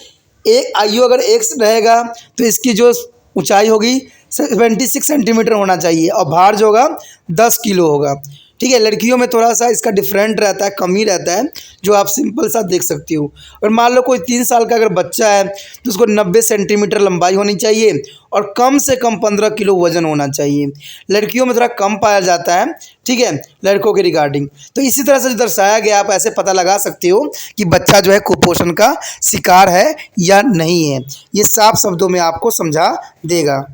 एक आयु अगर 1 रहेगा तो इसकी जो ऊंचाई होगी 76 सेंटीमीटर होना चाहिए और भार जो होगा 10 किलो होगा। ठीक है। लड़कियों में थोड़ा सा इसका डिफरेंट रहता है, कम ही रहता है, जो आप सिंपल सा देख सकती हो। और मान लो कोई 3 साल का अगर बच्चा है तो उसको 90 सेंटीमीटर लंबाई होनी चाहिए और कम से कम 15 किलो वजन होना चाहिए। लड़कियों में थोड़ा कम पाया जाता है, ठीक है, लड़कों के रिगार्डिंग। तो इसी तरह से जो दर्शाया गया, आप ऐसे पता लगा सकते हो कि बच्चा जो है कुपोषण का शिकार है या नहीं है। ये साफ शब्दों में आपको समझा देगा।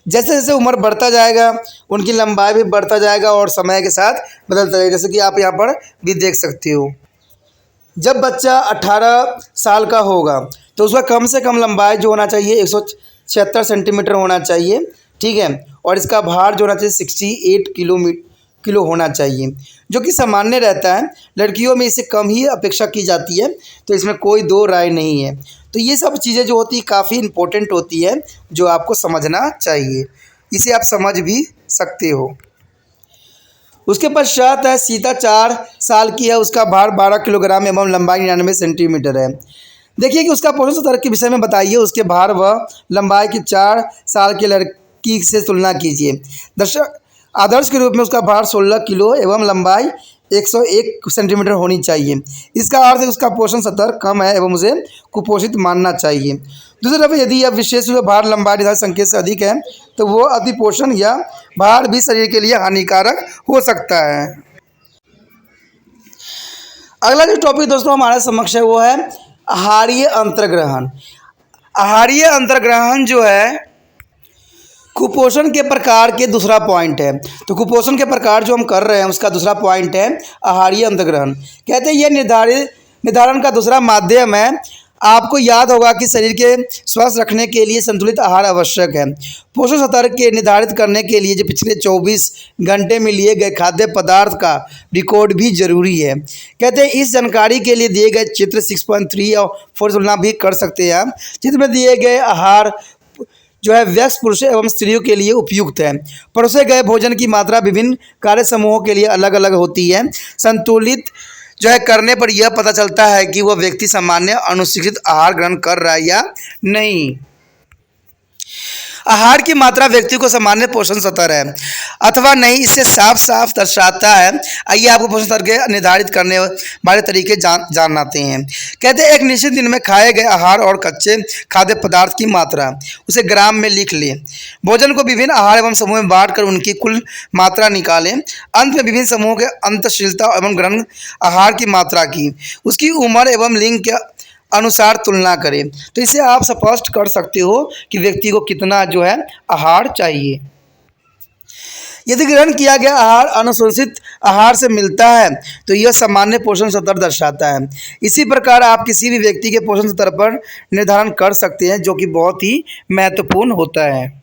जैसे जैसे उम्र बढ़ता जाएगा उनकी लंबाई भी बढ़ता जाएगा और समय के साथ बदलता जाएगा, जैसे कि आप यहाँ पर भी देख सकते हो। जब बच्चा 18 साल का होगा तो उसका कम से कम लंबाई जो होना चाहिए 176 सेंटीमीटर होना चाहिए, ठीक है, और इसका भार जो होना चाहिए 68 किलो होना चाहिए, जो कि सामान्य रहता है। लड़कियों में इससे कम ही अपेक्षा की जाती है, तो इसमें कोई दो राय नहीं है। तो ये सब चीज़ें जो होती है काफ़ी इम्पोर्टेंट होती है, जो आपको समझना चाहिए। इसे आप समझ भी सकते हो। उसके पश्चात है सीता, 4 साल की है, उसका भार 12 किलोग्राम एवं लंबाई 99 सेंटीमीटर है। देखिए कि उसका पोषण स्तर के विषय में बताइए, उसके भार व लंबाई की 4 साल की लड़की से तुलना कीजिए। दर्शक आदर्श के रूप में उसका भार 16 किलो एवं लंबाई 101 सेंटीमीटर होनी चाहिए। इसका अर्थ है उसका पोषण स्तर कम है एवं उसे कुपोषित मानना चाहिए। दूसरी तरफ यदि यह विशेष रूप से भार लंबाई निर्धारित संकेत से अधिक है तो वो अतिपोषण या भार भी शरीर के लिए हानिकारक हो सकता है। अगला जो टॉपिक दोस्तों हमारे समक्ष है वो है आहारीय अंतर्ग्रहण। आहारीय अंतर्ग्रहण जो है कुपोषण के प्रकार के दूसरा पॉइंट है। तो कुपोषण के प्रकार जो हम कर रहे हैं उसका दूसरा पॉइंट है आहारीय अंतर्ग्रहण। कहते हैं यह निर्धारण का दूसरा माध्यम है। आपको याद होगा कि शरीर के स्वस्थ रखने के लिए संतुलित आहार आवश्यक है। पोषण स्तर के निर्धारित करने के लिए जो पिछले 24 घंटे में लिए गए खाद्य पदार्थ का रिकॉर्ड भी जरूरी है। कहते हैं इस जानकारी के लिए दिए गए चित्र 6.3 और 4 तुलना भी कर सकते हैं आप। चित्र में दिए गए आहार जो है वयस्क पुरुषों एवं स्त्रियों के लिए उपयुक्त है। परोसे गए भोजन की मात्रा विभिन्न कार्य समूहों के लिए अलग अलग होती है। संतुलित जो है करने पर यह पता चलता है कि वह व्यक्ति सामान्य अनुशिक्षित आहार ग्रहण कर रहा है या नहीं। आहार की मात्रा व्यक्ति को सामान्य पोषण स्तर है अथवा नहीं, इससे साफ साफ दर्शाता है। आइए आपको पोषण स्तर के निर्धारित करने वाले तरीके जानते हैं। कहते हैं एक निश्चित दिन में खाए गए आहार और कच्चे खाद्य पदार्थ की मात्रा उसे ग्राम में लिख लें। भोजन को विभिन्न आहार एवं समूह में बांटकर उनकी कुल मात्रा निकालें। अंत में विभिन्न समूहों के अंतःशीलता एवं ग्रहण आहार की मात्रा की उसकी उम्र एवं लिंग के अनुसार तुलना करें। तो इसे आप स्पष्ट कर सकते हो कि व्यक्ति को कितना जो है आहार चाहिए। यदि ग्रहण किया गया आहार अनुशोषित आहार से मिलता है तो यह सामान्य पोषण स्तर दर्शाता है। इसी प्रकार आप किसी भी व्यक्ति के पोषण स्तर पर निर्धारण कर सकते हैं, जो कि बहुत ही महत्वपूर्ण होता है।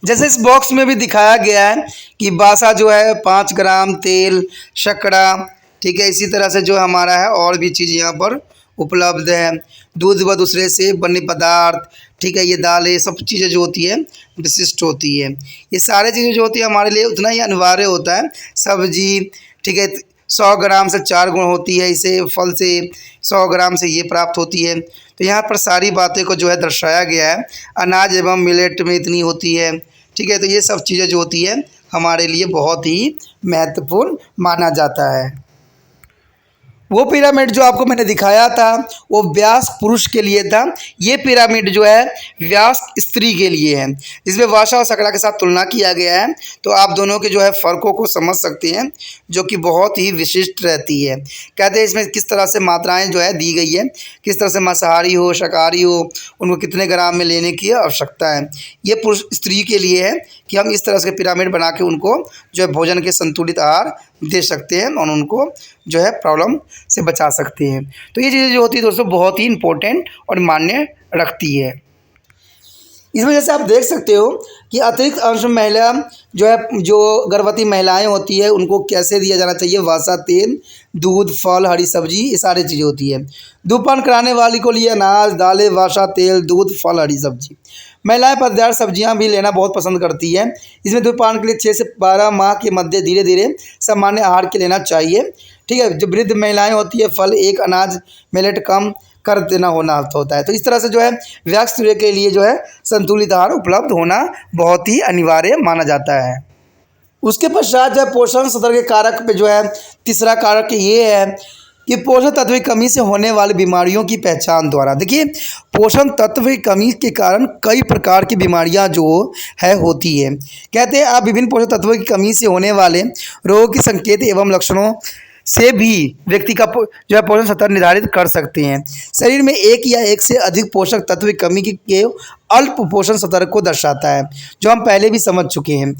जैसे इस बॉक्स में भी दिखाया गया है कि बासा जो है 5 ग्राम, तेल, शक्करा, ठीक है, इसी तरह से जो हमारा है और भी चीज़ यहाँ पर उपलब्ध है। दूध व दूसरे से बने पदार्थ, ठीक है, ये दालें, सब चीज़ें जो होती है विशिष्ट होती है। ये सारी चीज़ें जो होती है हमारे लिए उतना ही अनिवार्य होता है। सब्जी, ठीक है, 100 ग्राम से 4 गुण होती है, इसे फल से 100 ग्राम से ये प्राप्त होती है। तो यहाँ पर सारी बातें को जो है दर्शाया गया है। अनाज एवं मिलेट में इतनी होती है, ठीक है। तो ये सब चीज़ें जो होती है हमारे लिए बहुत ही महत्वपूर्ण माना जाता है। वो पिरामिड जो आपको मैंने दिखाया था वो वयस्क पुरुष के लिए था। ये पिरामिड जो है वयस्क स्त्री के लिए है। इसमें वाशा और शकरा के साथ तुलना किया गया है, तो आप दोनों के जो है फ़र्कों को समझ सकते हैं, जो कि बहुत ही विशिष्ट रहती है। कहते हैं इसमें किस तरह से मात्राएं जो है दी गई है, किस तरह से मांसाहारी हो, शाकाहारी हो, उनको कितने ग्राम में लेने की आवश्यकता है। ये पुरुष स्त्री के लिए है कि हम इस तरह से पिरामिड बना के उनको जो है भोजन के संतुलित आहार दे सकते हैं और उनको जो है प्रॉब्लम से बचा सकते हैं। तो ये चीज़ें जो होती है दोस्तों बहुत ही इम्पोर्टेंट और मान्य रखती है। इसमें जैसे आप देख सकते हो कि अतिरिक्त अंश महिला जो गर्भवती महिलाएं होती है उनको कैसे दिया जाना चाहिए। वसा, तेल, दूध, फल, हरी सब्जी, ये सारी चीज़ें होती है। धूमपान कराने वाली को लिए अनाज, दालें, वसा, तेल, दूध, फल, हरी सब्जी। महिलाएं पत्तेदार सब्जियां भी लेना बहुत पसंद करती हैं। इसमें धूमपान के लिए 6 से 12 माह के मध्य धीरे धीरे सामान्य आहार के लेना चाहिए, ठीक है। जो वृद्ध महिलाएं होती है फल, एक अनाज, मिलेट कम कर देना होता है। तो इस तरह से जो है वयस्क स्त्री के लिए जो है संतुलित आहार उपलब्ध होना बहुत ही अनिवार्य माना जाता है। उसके पश्चात जो है पोषण स्तर के कारक पे जो है तीसरा कारक ये है कि पोषण तत्व की कमी से होने वाली बीमारियों की पहचान द्वारा। देखिए, पोषण तत्व की कमी के कारण कई प्रकार की बीमारियां जो है होती है। कहते हैं आप विभिन्न पोषण तत्वों की कमी से होने वाले रोगों के संकेत एवं लक्षणों से भी व्यक्ति का जो है पोषण स्तर निर्धारित कर सकते हैं। शरीर में एक या एक से अधिक पोषक तत्व की कमी के अल्प पोषण स्तर को दर्शाता है, जो हम पहले भी समझ चुके हैं,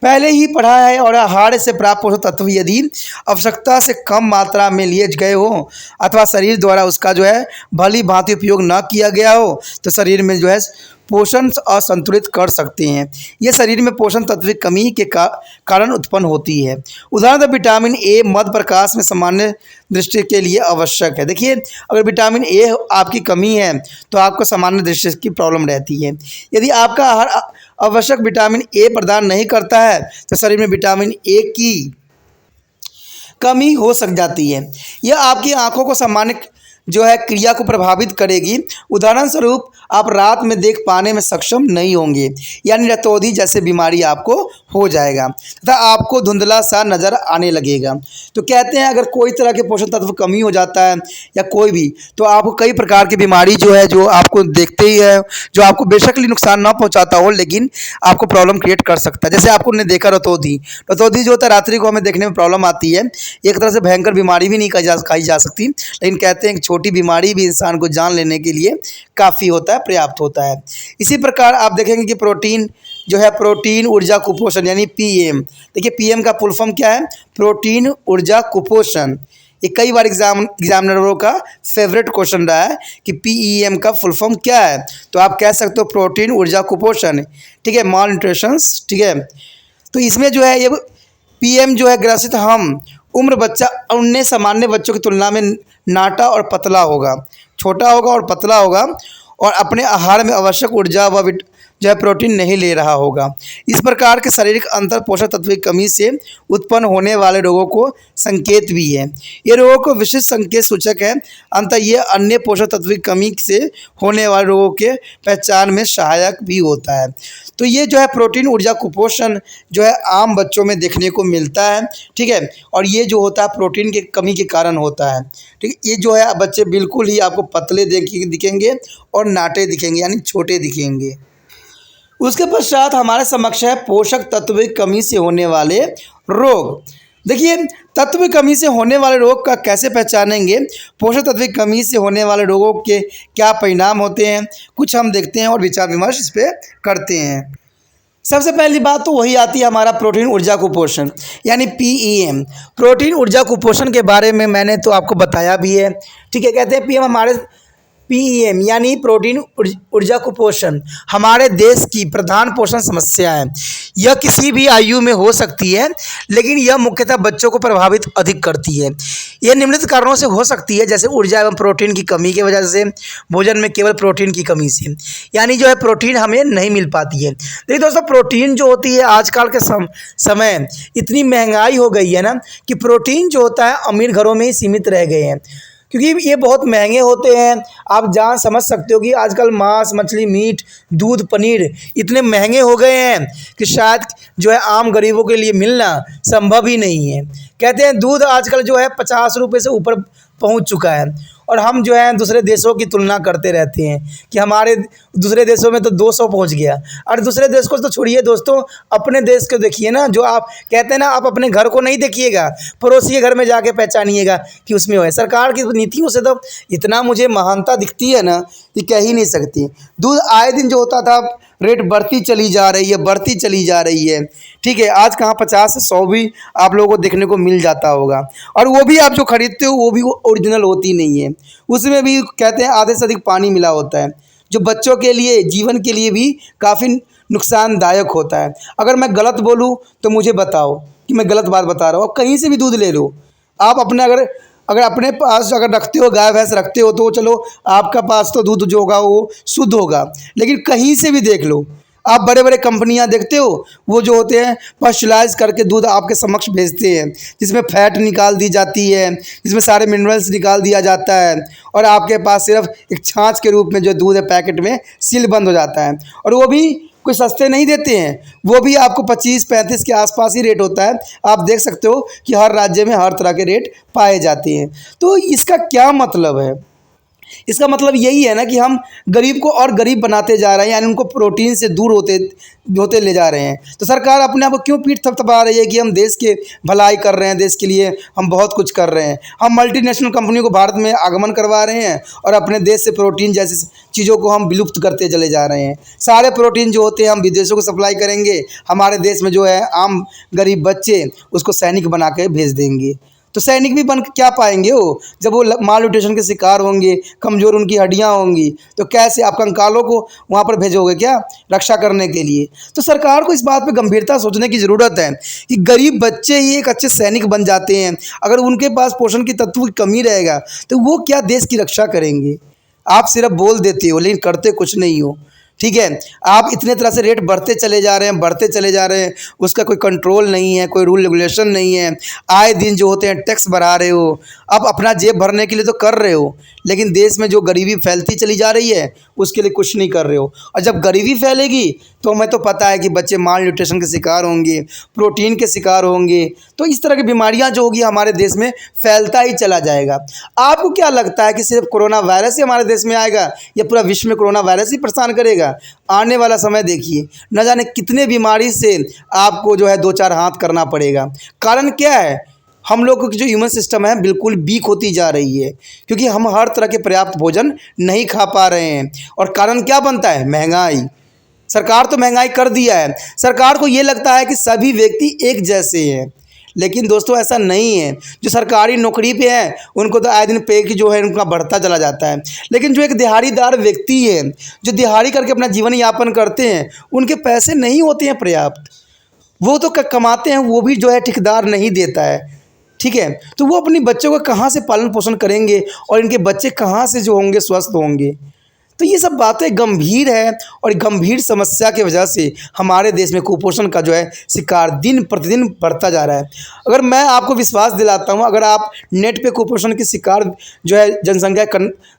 पहले ही पढ़ा है। और आहार से प्राप्त पोषक तत्व यदि आवश्यकता से कम मात्रा में लिए गए हो अथवा शरीर द्वारा उसका जो है भली भांति उपयोग न किया गया हो तो शरीर में जो है पोषण असंतुलित कर सकते हैं। ये शरीर में पोषण तत्व की कमी के कारण उत्पन्न होती है। उदाहरण विटामिन ए मध्य प्रकाश में सामान्य दृष्टि के लिए आवश्यक है। देखिए, अगर विटामिन ए आपकी कमी है तो आपको सामान्य दृष्टि की प्रॉब्लम रहती है। यदि आपका आहार आवश्यक विटामिन ए प्रदान नहीं करता है तो शरीर में विटामिन ए की कमी हो सक जाती है। यह आपकी आंखों को सामान्य जो है क्रिया को प्रभावित करेगी। उदाहरण स्वरूप आप रात में देख पाने में सक्षम नहीं होंगे, यानी रतौंधी जैसे बीमारी आपको हो जाएगा तथा आपको धुंधला सा नज़र आने लगेगा। तो कहते हैं अगर कोई तरह के पोषण तत्व कमी हो जाता है या कोई भी, तो आपको कई प्रकार की बीमारी जो है जो आपको देखते ही है, जो आपको बेशक नुकसान ना पहुंचाता हो लेकिन आपको प्रॉब्लम क्रिएट कर सकता है। जैसे आपको ने देखा रतौंधी जो होता है रात्रि को हमें देखने में प्रॉब्लम आती है। एक तरह से भयंकर बीमारी भी नहीं कही जा सकती, लेकिन कहते हैं छोटी बीमारी भी इंसान को जान लेने के लिए काफ़ी होता है, पर्याप्त होता है। इसी प्रकार आप देखेंगे कि प्रोटीन जो है प्रोटीन ऊर्जा कुपोषण यानी पीएम। देखिए, पीएम का फुल फॉर्म क्या है? प्रोटीन ऊर्जा कुपोषण। ये कई बार एग्जामिनरों का फेवरेट क्वेश्चन रहा है कि पीईएम का फुल फॉर्म क्या है, तो आप कह सकते हो प्रोटीन ऊर्जा कुपोषण, ठीक है, माल न्यूट्रिशन, ठीक है। तो इसमें जो है ये पीएम जो है ग्रसित हम उम्र बच्चा अन्य सामान्य बच्चों की तुलना में नाटा और पतला होगा, छोटा होगा और पतला होगा और अपने आहार में आवश्यक ऊर्जा व जो है प्रोटीन नहीं ले रहा होगा। इस प्रकार के शारीरिक अंतर पोषक तत्व की कमी से उत्पन्न होने वाले रोगों को संकेत भी है। ये रोगों को विशिष्ट संकेत सूचक है। अंततः ये अन्य पोषक तत्व की कमी से होने वाले रोगों के पहचान में सहायक भी होता है। तो ये जो है प्रोटीन ऊर्जा कुपोषण जो है आम बच्चों में देखने को मिलता है, ठीक है, और ये जो होता है प्रोटीन की कमी के कारण होता है, ठीक है। ये जो है बच्चे बिल्कुल ही आपको पतले दिखेंगे और नाटे दिखेंगे, यानी छोटे दिखेंगे। उसके पश्चात हमारे समक्ष है पोषक तत्व की कमी से होने वाले रोग। देखिए, तत्व की कमी से होने वाले रोग का कैसे पहचानेंगे, पोषक तत्व की कमी से होने वाले रोगों के क्या परिणाम होते हैं, कुछ हम देखते हैं और विचार विमर्श इस पर करते हैं। सबसे पहली बात तो वही आती है हमारा प्रोटीन ऊर्जा कुपोषण यानी पीईएम। प्रोटीन ऊर्जा कुपोषण के बारे में मैंने तो आपको बताया भी है, ठीक है। कहते हैं पीएम हमारे पीईएम यानी प्रोटीन ऊर्जा कुपोषण हमारे देश की प्रधान पोषण समस्या है। यह किसी भी आयु में हो सकती है, लेकिन यह मुख्यतः बच्चों को प्रभावित अधिक करती है। यह निम्नलिखित कारणों से हो सकती है, जैसे ऊर्जा एवं प्रोटीन की कमी की वजह से, भोजन में केवल प्रोटीन की कमी से, यानी जो है प्रोटीन हमें नहीं मिल पाती है। देखिए दोस्तों, प्रोटीन जो होती है आजकल के समय इतनी महंगाई हो गई है ना कि प्रोटीन जो होता है अमीर घरों में ही सीमित रह गए हैं, क्योंकि ये बहुत महंगे होते हैं। आप जान समझ सकते हो कि आजकल मांस, मछली, मीट, दूध, पनीर इतने महंगे हो गए हैं कि शायद जो है आम गरीबों के लिए मिलना संभव ही नहीं है। कहते हैं दूध आजकल जो है 50 रुपये से ऊपर पहुंच चुका है, और हम जो है दूसरे देशों की तुलना करते रहते हैं कि हमारे दूसरे देशों में तो 200 पहुंच गया। और दूसरे देश को तो छोड़िए दोस्तों, अपने देश को देखिए ना। जो आप कहते हैं ना, आप अपने घर को नहीं देखिएगा, पड़ोसी के घर में जाके पहचानिएगा कि उसमें है। सरकार की नीतियों से तो इतना मुझे महानता दिखती है ना कि कह ही नहीं सकती। दूध आए दिन जो होता था रेट बढ़ती चली जा रही है, बढ़ती चली जा रही है, ठीक है। आज कहाँ 50 से 100 भी आप लोगों को देखने को मिल जाता होगा, और वो भी आप जो खरीदते हो वो भी ओरिजिनल होती नहीं है। उसमें भी कहते हैं आधे से अधिक पानी मिला होता है, जो बच्चों के लिए, जीवन के लिए भी काफ़ी नुकसानदायक होता है। अगर मैं गलत बोलूँ तो मुझे बताओ कि मैं गलत बात बता रहा हूँ। कहीं से भी दूध ले लो आप, अपने अगर अपने पास अगर रखते हो, गाय भैंस रखते हो, तो चलो आपका पास तो दूध जो होगा वो शुद्ध होगा। लेकिन कहीं से भी देख लो, आप बड़े बड़े कंपनियां देखते हो, वो जो होते हैं पास्चुराइज करके दूध आपके समक्ष भेजते हैं, जिसमें फैट निकाल दी जाती है, जिसमें सारे मिनरल्स निकाल दिया जाता है, और आपके पास सिर्फ एक छाछ के रूप में जो दूध है पैकेट में सील बंद हो जाता है। और वो भी कोई सस्ते नहीं देते हैं, वो भी आपको 25-35 के आसपास ही रेट होता है। आप देख सकते हो कि हर राज्य में हर तरह के रेट पाए जाते हैं। तो इसका क्या मतलब है? इसका मतलब यही है ना कि हम गरीब को और गरीब बनाते जा रहे हैं, यानी उनको प्रोटीन से दूर होते होते ले जा रहे हैं। तो सरकार अपने आप को क्यों पीठ थपथपा रही है कि हम देश के भलाई कर रहे हैं, देश के लिए हम बहुत कुछ कर रहे हैं। हम मल्टीनेशनल कंपनी को भारत में आगमन करवा रहे हैं और अपने देश से प्रोटीन जैसी चीज़ों को हम विलुप्त करते चले जा रहे हैं। सारे प्रोटीन जो होते हैं हम विदेशों को सप्लाई करेंगे, हमारे देश में जो है आम गरीब बच्चे उसको सैनिक बना के भेज देंगे। तो सैनिक भी बन के क्या पाएंगे वो, जब वो माल न्यूट्रिशन के शिकार होंगे, कमज़ोर उनकी हड्डियां होंगी, तो कैसे आप कंकालों को वहाँ पर भेजोगे क्या रक्षा करने के लिए? तो सरकार को इस बात पे गंभीरता सोचने की ज़रूरत है कि गरीब बच्चे ही एक अच्छे सैनिक बन जाते हैं, अगर उनके पास पोषण की तत्व की कमी रहेगा तो वो क्या देश की रक्षा करेंगे? आप सिर्फ बोल देते हो लेकिन करते कुछ नहीं हो। ठीक है, आप इतने तरह से रेट बढ़ते चले जा रहे हैं, बढ़ते चले जा रहे हैं, उसका कोई कंट्रोल नहीं है, कोई रूल रेगुलेशन नहीं है। आए दिन जो होते हैं टैक्स बढ़ा रहे हो, अब अपना जेब भरने के लिए तो कर रहे हो, लेकिन देश में जो गरीबी फैलती चली जा रही है उसके लिए कुछ नहीं कर रहे हो। और जब गरीबी फैलेगी तो हमें तो पता है कि बच्चे माल न्यूट्रिशन के शिकार होंगे, प्रोटीन के शिकार होंगे, तो इस तरह की बीमारियां जो होगी हमारे देश में फैलता ही चला जाएगा। आपको क्या लगता है कि सिर्फ कोरोना वायरस ही हमारे देश में आएगा या पूरा विश्व में कोरोना वायरस ही परेशान करेगा? आने वाला समय देखिए, न जाने कितने बीमारी से आपको जो है दो चार हाथ करना पड़ेगा। कारण क्या है? हम लोगों की जो ह्यूमन सिस्टम है बिल्कुल वीक होती जा रही है, क्योंकि हम हर तरह के पर्याप्त भोजन नहीं खा पा रहे हैं। और कारण क्या बनता है? महंगाई। सरकार तो महंगाई कर दिया है। सरकार को ये लगता है कि सभी व्यक्ति एक जैसे हैं, लेकिन दोस्तों ऐसा नहीं है। जो सरकारी नौकरी पे हैं उनको तो आए दिन पे की जो है उनका बढ़ता चला जाता है, लेकिन जो एक दिहाड़ीदार व्यक्ति है, जो दिहाड़ी करके अपना जीवन यापन करते हैं, उनके पैसे नहीं होते हैं पर्याप्त। वो तो कमाते हैं, वो भी जो है ठेकेदार नहीं देता है। ठीक है, तो वो अपनी बच्चों का कहाँ से पालन पोषण करेंगे और इनके बच्चे कहाँ से जो होंगे स्वस्थ होंगे? तो ये सब बातें गंभीर है और गंभीर समस्या की वजह से हमारे देश में कुपोषण का जो है शिकार दिन प्रतिदिन बढ़ता जा रहा है। अगर मैं आपको विश्वास दिलाता हूँ, अगर आप नेट पे कुपोषण के शिकार जो है जनसंख्या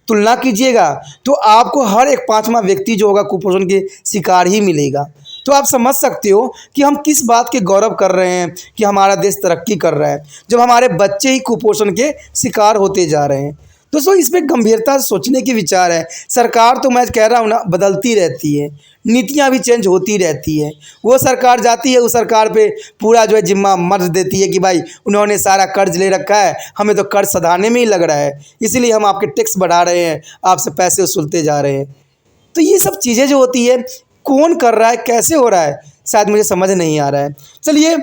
तुलना कीजिएगा तो आपको हर एक 5वां व्यक्ति जो होगा कुपोषण के शिकार ही मिलेगा। तो आप समझ सकते हो कि हम किस बात के गौरव कर रहे हैं कि हमारा देश तरक्की कर रहा है, जब हमारे बच्चे ही कुपोषण के शिकार होते जा रहे हैं। दोस्तों इसमें गंभीरता से सोचने की विचार है। सरकार तो मैं कह रहा हूँ ना बदलती रहती है, नीतियाँ भी चेंज होती रहती है। वो सरकार जाती है, उस सरकार पे पूरा जो है जिम्मा मर्ज देती है कि भाई उन्होंने सारा कर्ज ले रखा है, हमें तो कर्ज सधाने में ही लग रहा है, इसीलिए हम आपके टैक्स बढ़ा रहे हैं, आपसे पैसे वसूलते जा रहे हैं। तो ये सब चीज़ें जो होती है कौन कर रहा है, कैसे हो रहा है, शायद मुझे समझ नहीं आ रहा है। चलिए,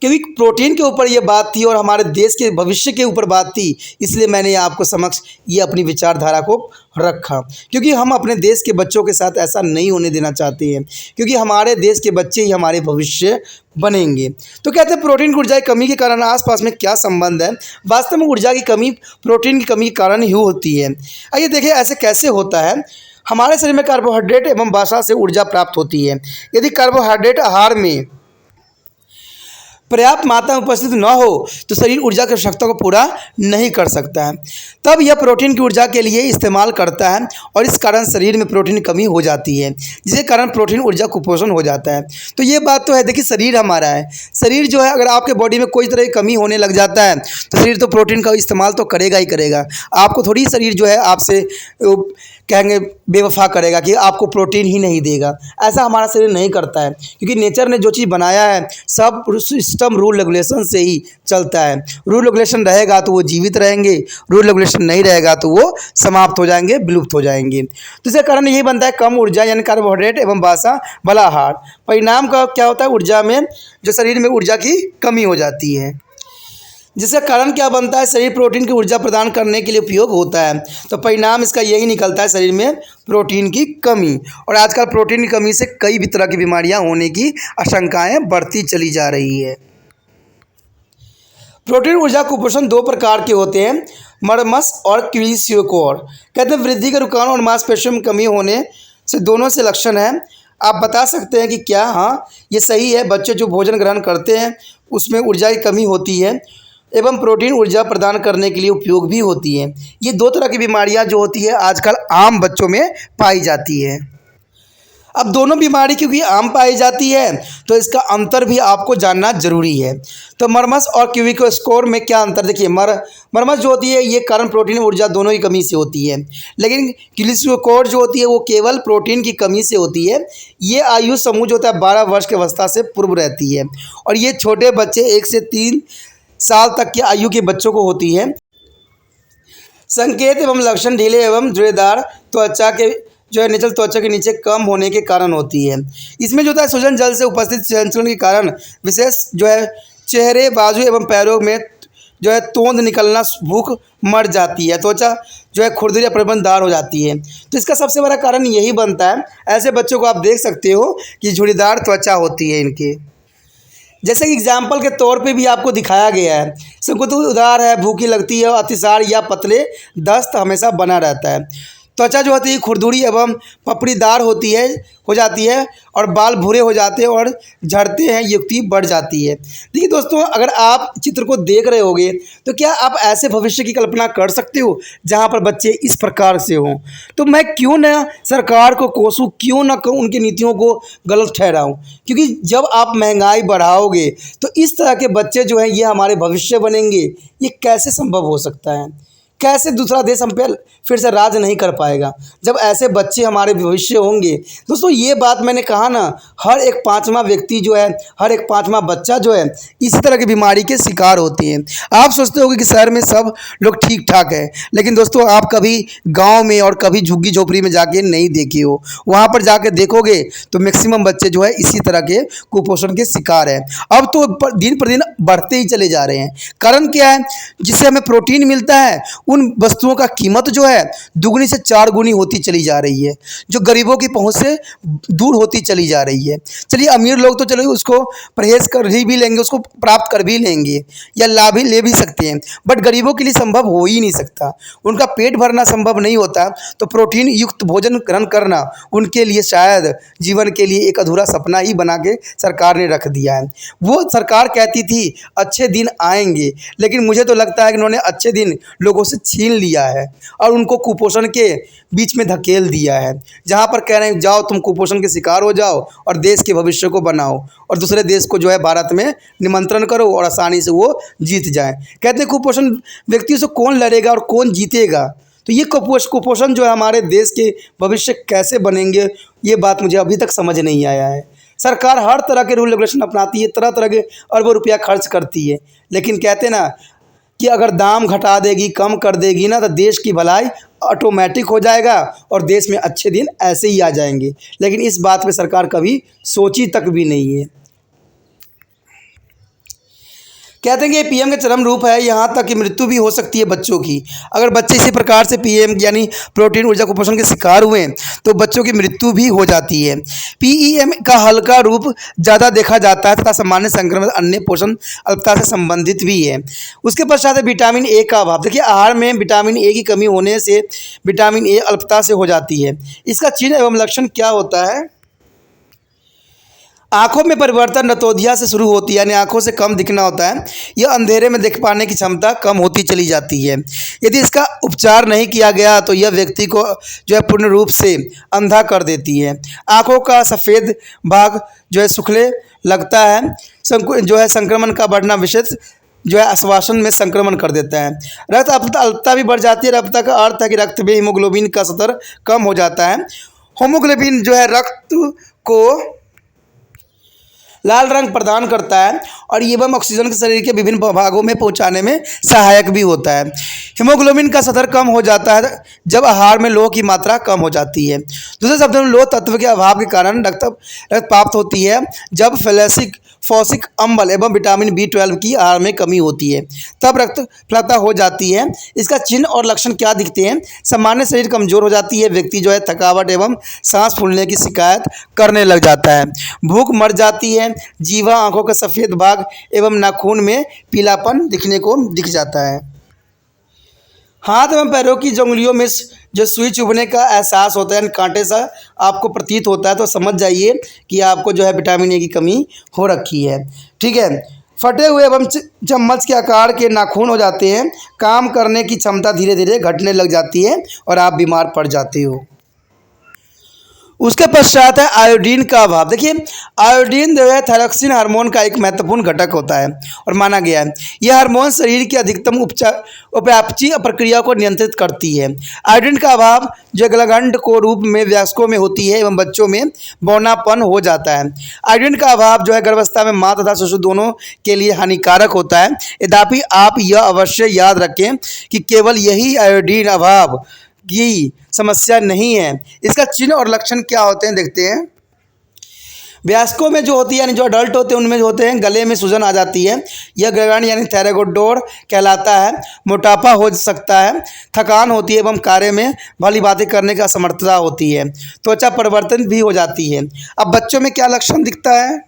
क्योंकि प्रोटीन के ऊपर ये बात थी और हमारे देश के भविष्य के ऊपर बात थी, इसलिए मैंने आपको समक्ष ये अपनी विचारधारा को रखा, क्योंकि हम अपने देश के बच्चों के साथ ऐसा नहीं होने देना चाहते हैं, क्योंकि हमारे देश के बच्चे ही हमारे भविष्य बनेंगे। तो कहते हैं प्रोटीन की ऊर्जा की कमी के कारण आसपास में क्या संबंध है? वास्तव में ऊर्जा की कमी प्रोटीन की कमी के कारण ही होती है। आइए देखिए ऐसे कैसे होता है। हमारे शरीर में कार्बोहाइड्रेट एवं वसा से ऊर्जा प्राप्त होती है। यदि कार्बोहाइड्रेट आहार में पर्याप्त मात्रा में उपस्थित न हो तो शरीर ऊर्जा की आवश्यकता को पूरा नहीं कर सकता है, तब यह प्रोटीन की ऊर्जा के लिए इस्तेमाल करता है और इस कारण शरीर में प्रोटीन की कमी हो जाती है, जिसके कारण प्रोटीन ऊर्जा कुपोषण हो जाता है। तो ये बात तो है, देखिए शरीर हमारा है, शरीर जो है अगर आपके बॉडी में कोई तरह की कमी होने लग जाता है तो शरीर तो प्रोटीन का इस्तेमाल तो करेगा ही करेगा। आपको थोड़ी शरीर जो है आपसे कहेंगे बेवफा करेगा कि आपको प्रोटीन ही नहीं देगा, ऐसा हमारा शरीर नहीं करता है, क्योंकि नेचर ने जो चीज़ बनाया है सब सिस्टम रूल रेगुलेशन से ही चलता है। रूल रेगुलेशन रहेगा तो वो जीवित रहेंगे, रूल रेगुलेशन नहीं रहेगा तो वो समाप्त हो जाएंगे, विलुप्त हो जाएंगे। तो इसका कारण यही बनता है कम ऊर्जा यानी कार्बोहाइड्रेट एवं वसा वाला आहार। परिणाम का क्या होता है? ऊर्जा में जो शरीर में ऊर्जा की कमी हो जाती है, जिसका कारण क्या बनता है? शरीर प्रोटीन की ऊर्जा प्रदान करने के लिए उपयोग होता है, तो परिणाम इसका यही निकलता है शरीर में प्रोटीन की कमी। और आजकल प्रोटीन की कमी से कई भी तरह की बीमारियां होने की आशंकाएं बढ़ती चली जा रही है। प्रोटीन ऊर्जा कुपोषण दो प्रकार के होते हैं, मरमस और क्विसियोकोर। कहते हैं वृद्धि के रुकावट और मांसपेशियों में कमी होने से दोनों से लक्षण है। आप बता सकते हैं कि क्या हाँ ये सही है? बच्चे जो भोजन ग्रहण करते हैं उसमें ऊर्जा की कमी होती है एवं प्रोटीन ऊर्जा प्रदान करने के लिए उपयोग भी होती है। ये दो तरह की बीमारियां जो होती है आजकल आम बच्चों में पाई जाती है। अब दोनों बीमारी क्योंकि आम पाई जाती है तो इसका अंतर भी आपको जानना जरूरी है। तो मरमस और क्यूबिक स्कोर में क्या अंतर, देखिए मरमस जो होती है ये कारण प्रोटीन ऊर्जा दोनों की कमी से होती है, लेकिन क्यूबिक जो होती है वो केवल प्रोटीन की कमी से होती है। ये आयु समूह जो होता है 12 वर्ष की अवस्था से पूर्व रहती है और ये छोटे बच्चे 1 से 3 साल तक की आयु के बच्चों को होती है। संकेत एवं लक्षण ढीले एवं जुड़ेदार त्वचा के जो है निचल त्वचा के नीचे कम होने के कारण होती है। इसमें जो होता है सूजन जल से उपस्थित संचलन के कारण विशेष जो है चेहरे, बाजू एवं पैरों में जो है तोंद निकलना, भूख मर जाती है, त्वचा जो है खुरदरी या प्रबंधदार हो जाती है। तो इसका सबसे बड़ा कारण यही बनता है। ऐसे बच्चों को आप देख सकते हो कि झुर्रीदार त्वचा होती है इनके, जैसे कि एग्जाम्पल के तौर पे भी आपको दिखाया गया है। संकुचित उदार है, भूखी लगती है, अतिसार या पतले दस्त हमेशा बना रहता है। त्वचा जो होती है खुरदुरी एवं पपड़ीदार हो जाती है और बाल भूरे हो जाते हैं और झड़ते हैं, युक्ति बढ़ जाती है। देखिए दोस्तों, अगर आप चित्र को देख रहे होगे तो क्या आप ऐसे भविष्य की कल्पना कर सकते हो जहां पर बच्चे इस प्रकार से हों? तो मैं क्यों ना सरकार को कोसूं, क्यों ना उनकी नीतियों को गलत ठहराऊं, क्योंकि जब आप महंगाई बढ़ाओगे तो इस तरह के बच्चे जो हैं ये हमारे भविष्य बनेंगे। ये कैसे संभव हो सकता है? कैसे दूसरा देश हम पे फिर से राज नहीं कर पाएगा जब ऐसे बच्चे हमारे भविष्य होंगे? दोस्तों, ये बात मैंने कहा ना, हर एक 5वां व्यक्ति जो है, हर एक 5वां बच्चा जो है इसी तरह की बीमारी के शिकार होते हैं। आप सोचते होगे कि शहर में सब लोग ठीक ठाक है, लेकिन दोस्तों आप कभी गांव में और कभी झुग्गी झोपड़ी में जाके नहीं देखे हो। वहाँ पर जाके देखोगे तो मैक्सिमम बच्चे जो है इसी तरह के कुपोषण के शिकार हैं। अब तो दिन पर दिन बढ़ते ही चले जा रहे हैं। कारण क्या है? जिससे हमें प्रोटीन मिलता है उन वस्तुओं का कीमत जो है दुगनी से 4 गुनी होती चली जा रही है, जो गरीबों की पहुंच से दूर होती चली जा रही है। चलिए अमीर लोग तो चलो उसको परहेज कर ही भी लेंगे, उसको प्राप्त कर भी लेंगे या लाभ ही ले भी सकते हैं, बट गरीबों के लिए संभव हो ही नहीं सकता। उनका पेट भरना संभव नहीं होता तो प्रोटीन युक्त भोजन ग्रहण करना उनके लिए शायद जीवन के लिए एक अधूरा सपना ही बना के सरकार ने रख दिया है। वो सरकार कहती थी अच्छे दिन आएंगे, लेकिन मुझे तो लगता है कि उन्होंने अच्छे दिन लोगों से छीन लिया है और उनको कुपोषण के बीच में धकेल दिया है, जहाँ पर कह रहे हैं जाओ तुम कुपोषण के शिकार हो जाओ और देश के भविष्य को बनाओ और दूसरे देश को जो है भारत में निमंत्रण करो और आसानी से वो जीत जाए। कहते हैं कुपोषण व्यक्तियों से कौन लड़ेगा और कौन जीतेगा? तो ये कुपोषण जो है हमारे देश के भविष्य कैसे बनेंगे, ये बात मुझे अभी तक समझ नहीं आया है। सरकार हर तरह के रूल रेगुलेशन अपनाती है, तरह तरह के अरबों रुपया खर्च करती है, लेकिन कहते ना कि अगर दाम घटा देगी, कम कर देगी ना, तो देश की भलाई ऑटोमेटिक हो जाएगा और देश में अच्छे दिन ऐसे ही आ जाएंगे। लेकिन इस बात पे सरकार कभी सोची तक भी नहीं है। कहते हैं कि पीएम का चरम रूप है, यहाँ तक कि मृत्यु भी हो सकती है बच्चों की। अगर बच्चे इसी प्रकार से पीएम यानी प्रोटीन ऊर्जा कुपोषण के शिकार हुए तो बच्चों की मृत्यु भी हो जाती है। पीईएम का हल्का रूप ज़्यादा देखा जाता है तथा सामान्य संक्रमण अन्य पोषण अल्पता से संबंधित भी है। उसके पश्चात है विटामिन ए का अभाव। देखिए आहार में विटामिन ए की कमी होने से विटामिन ए अल्पता से हो जाती है। इसका चिन्ह एवं लक्षण क्या होता है? आँखों में परिवर्तन नतोधिया से शुरू होती है, यानी आँखों से कम दिखना होता है। यह अंधेरे में देख पाने की क्षमता कम होती चली जाती है। यदि इसका उपचार नहीं किया गया तो यह व्यक्ति को जो है पूर्ण रूप से अंधा कर देती है। आँखों का सफ़ेद भाग जो है सुखले लगता है। जो है संक्रमण का बढ़ना विशेष जो है आश्वासन में संक्रमण कर देता है। रक्त अल्पता भी बढ़ जाती है। अल्पता का अर्थ है कि रक्त में हीमोग्लोबिन का स्तर कम हो जाता है। हीमोग्लोबिन जो है रक्त को लाल रंग प्रदान करता है और एवं ऑक्सीजन के शरीर के विभिन्न भागों में पहुंचाने में सहायक भी होता है। हीमोग्लोबिन का स्तर कम हो जाता है जब आहार में लोह की मात्रा कम हो जाती है। दूसरे शब्दों में लोह तत्व के अभाव के कारण रक्त प्राप्त होती है। जब फॉसिक अम्ल एवं विटामिन B12 की आहार में कमी होती है तब रक्तप्लता हो जाती है। इसका चिन्ह और लक्षण क्या दिखते हैं? सामान्य शरीर कमजोर हो जाती है। व्यक्ति जो है थकावट एवं सांस फूलने की शिकायत करने लग जाता है। भूख मर जाती है। जीवा, आंखों का सफ़ेद भाग एवं नाखून में पीलापन दिखने को दिख जाता है। हाथ एवं पैरों की उंगलियों में जो सुई चुभने का एहसास होता है, कांटे सा आपको प्रतीत होता है, तो समझ जाइए कि आपको जो है विटामिन ए की कमी हो रखी है। ठीक है। फटे हुए एवं चम्मच के आकार के नाखून हो जाते हैं। काम करने की क्षमता धीरे धीरे घटने लग जाती है और आप बीमार पड़ जाते हो। उसके पश्चात है आयोडीन का अभाव। देखिए, आयोडीन जो है थायरॉक्सिन हार्मोन का एक महत्वपूर्ण घटक होता है और माना गया है। यह हार्मोन शरीर की अधिकतम उपापचय प्रक्रिया को नियंत्रित करती है। आयोडीन का अभाव जो गलगंड को रूप में वयस्कों में होती है एवं बच्चों में बौनापन हो जाता है। आयोडीन का अभाव जो है गर्भावस्था में माँ तथा शिशु दोनों के लिए हानिकारक होता है। यद्यपि आप यह अवश्य याद रखें कि केवल यही आयोडीन अभाव की समस्या नहीं है। इसका चिन्ह और लक्षण क्या होते हैं देखते हैं। वयस्कों में जो होती है यानी जो अडल्ट होते हैं उनमें जो होते हैं गले में सूजन आ जाती है, यह ग्रगण यानी थायराइडोर कहलाता है। मोटापा हो सकता है, थकान होती है एवं कार्य में भली बातें करने की असमर्थता होती है, त्वचा परिवर्तन भी हो जाती है। अब बच्चों में क्या लक्षण दिखता है?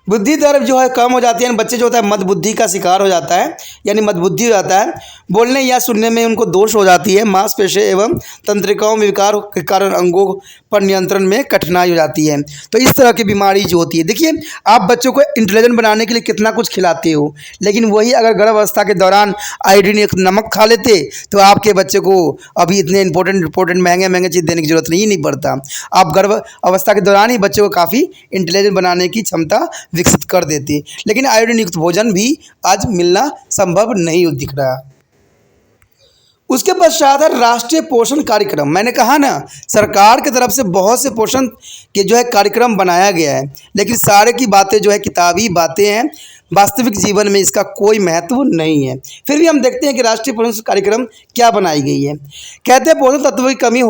बुद्धि दर जो है कम हो जाती है, बच्चे जो होता है मंदबुद्धि का शिकार हो जाता है यानी मंदबुद्धि हो जाता है। बोलने या सुनने में उनको दोष हो जाती है। मांसपेशी एवं तंत्रिकाओं में विकार के कारण अंगों पर नियंत्रण में कठिनाई हो जाती है। तो इस तरह की बीमारी जो होती है, देखिए आप बच्चों को इंटेलिजेंट बनाने के लिए कितना कुछ खिलाते हो, लेकिन वही अगर गर्भावस्था के दौरान आयोडीन एक नमक खा लेते तो आपके बच्चे को अभी इतने इंपॉर्टेंट महंगे चीज़ देने की जरूरत नहीं पड़ता। आप गर्भ अवस्था के दौरान ही बच्चे को काफ़ी इंटेलिजेंट बनाने की क्षमता विकसित कर देती। लेकिन आयोडीन युक्त भोजन भी आज मिलना संभव नहीं दिख रहा। उसके पश्चात है राष्ट्रीय पोषण कार्यक्रम। मैंने कहा ना, सरकार की तरफ से बहुत से पोषण के जो है कार्यक्रम बनाया गया है, लेकिन सारे की बातें जो है किताबी बातें हैं, वास्तविक जीवन में इसका कोई महत्व नहीं है। फिर भी हम देखते हैं कि राष्ट्रीय पोषण कार्यक्रम क्या बनाई गई है। कहते हैं पोषण तत्वों की कमी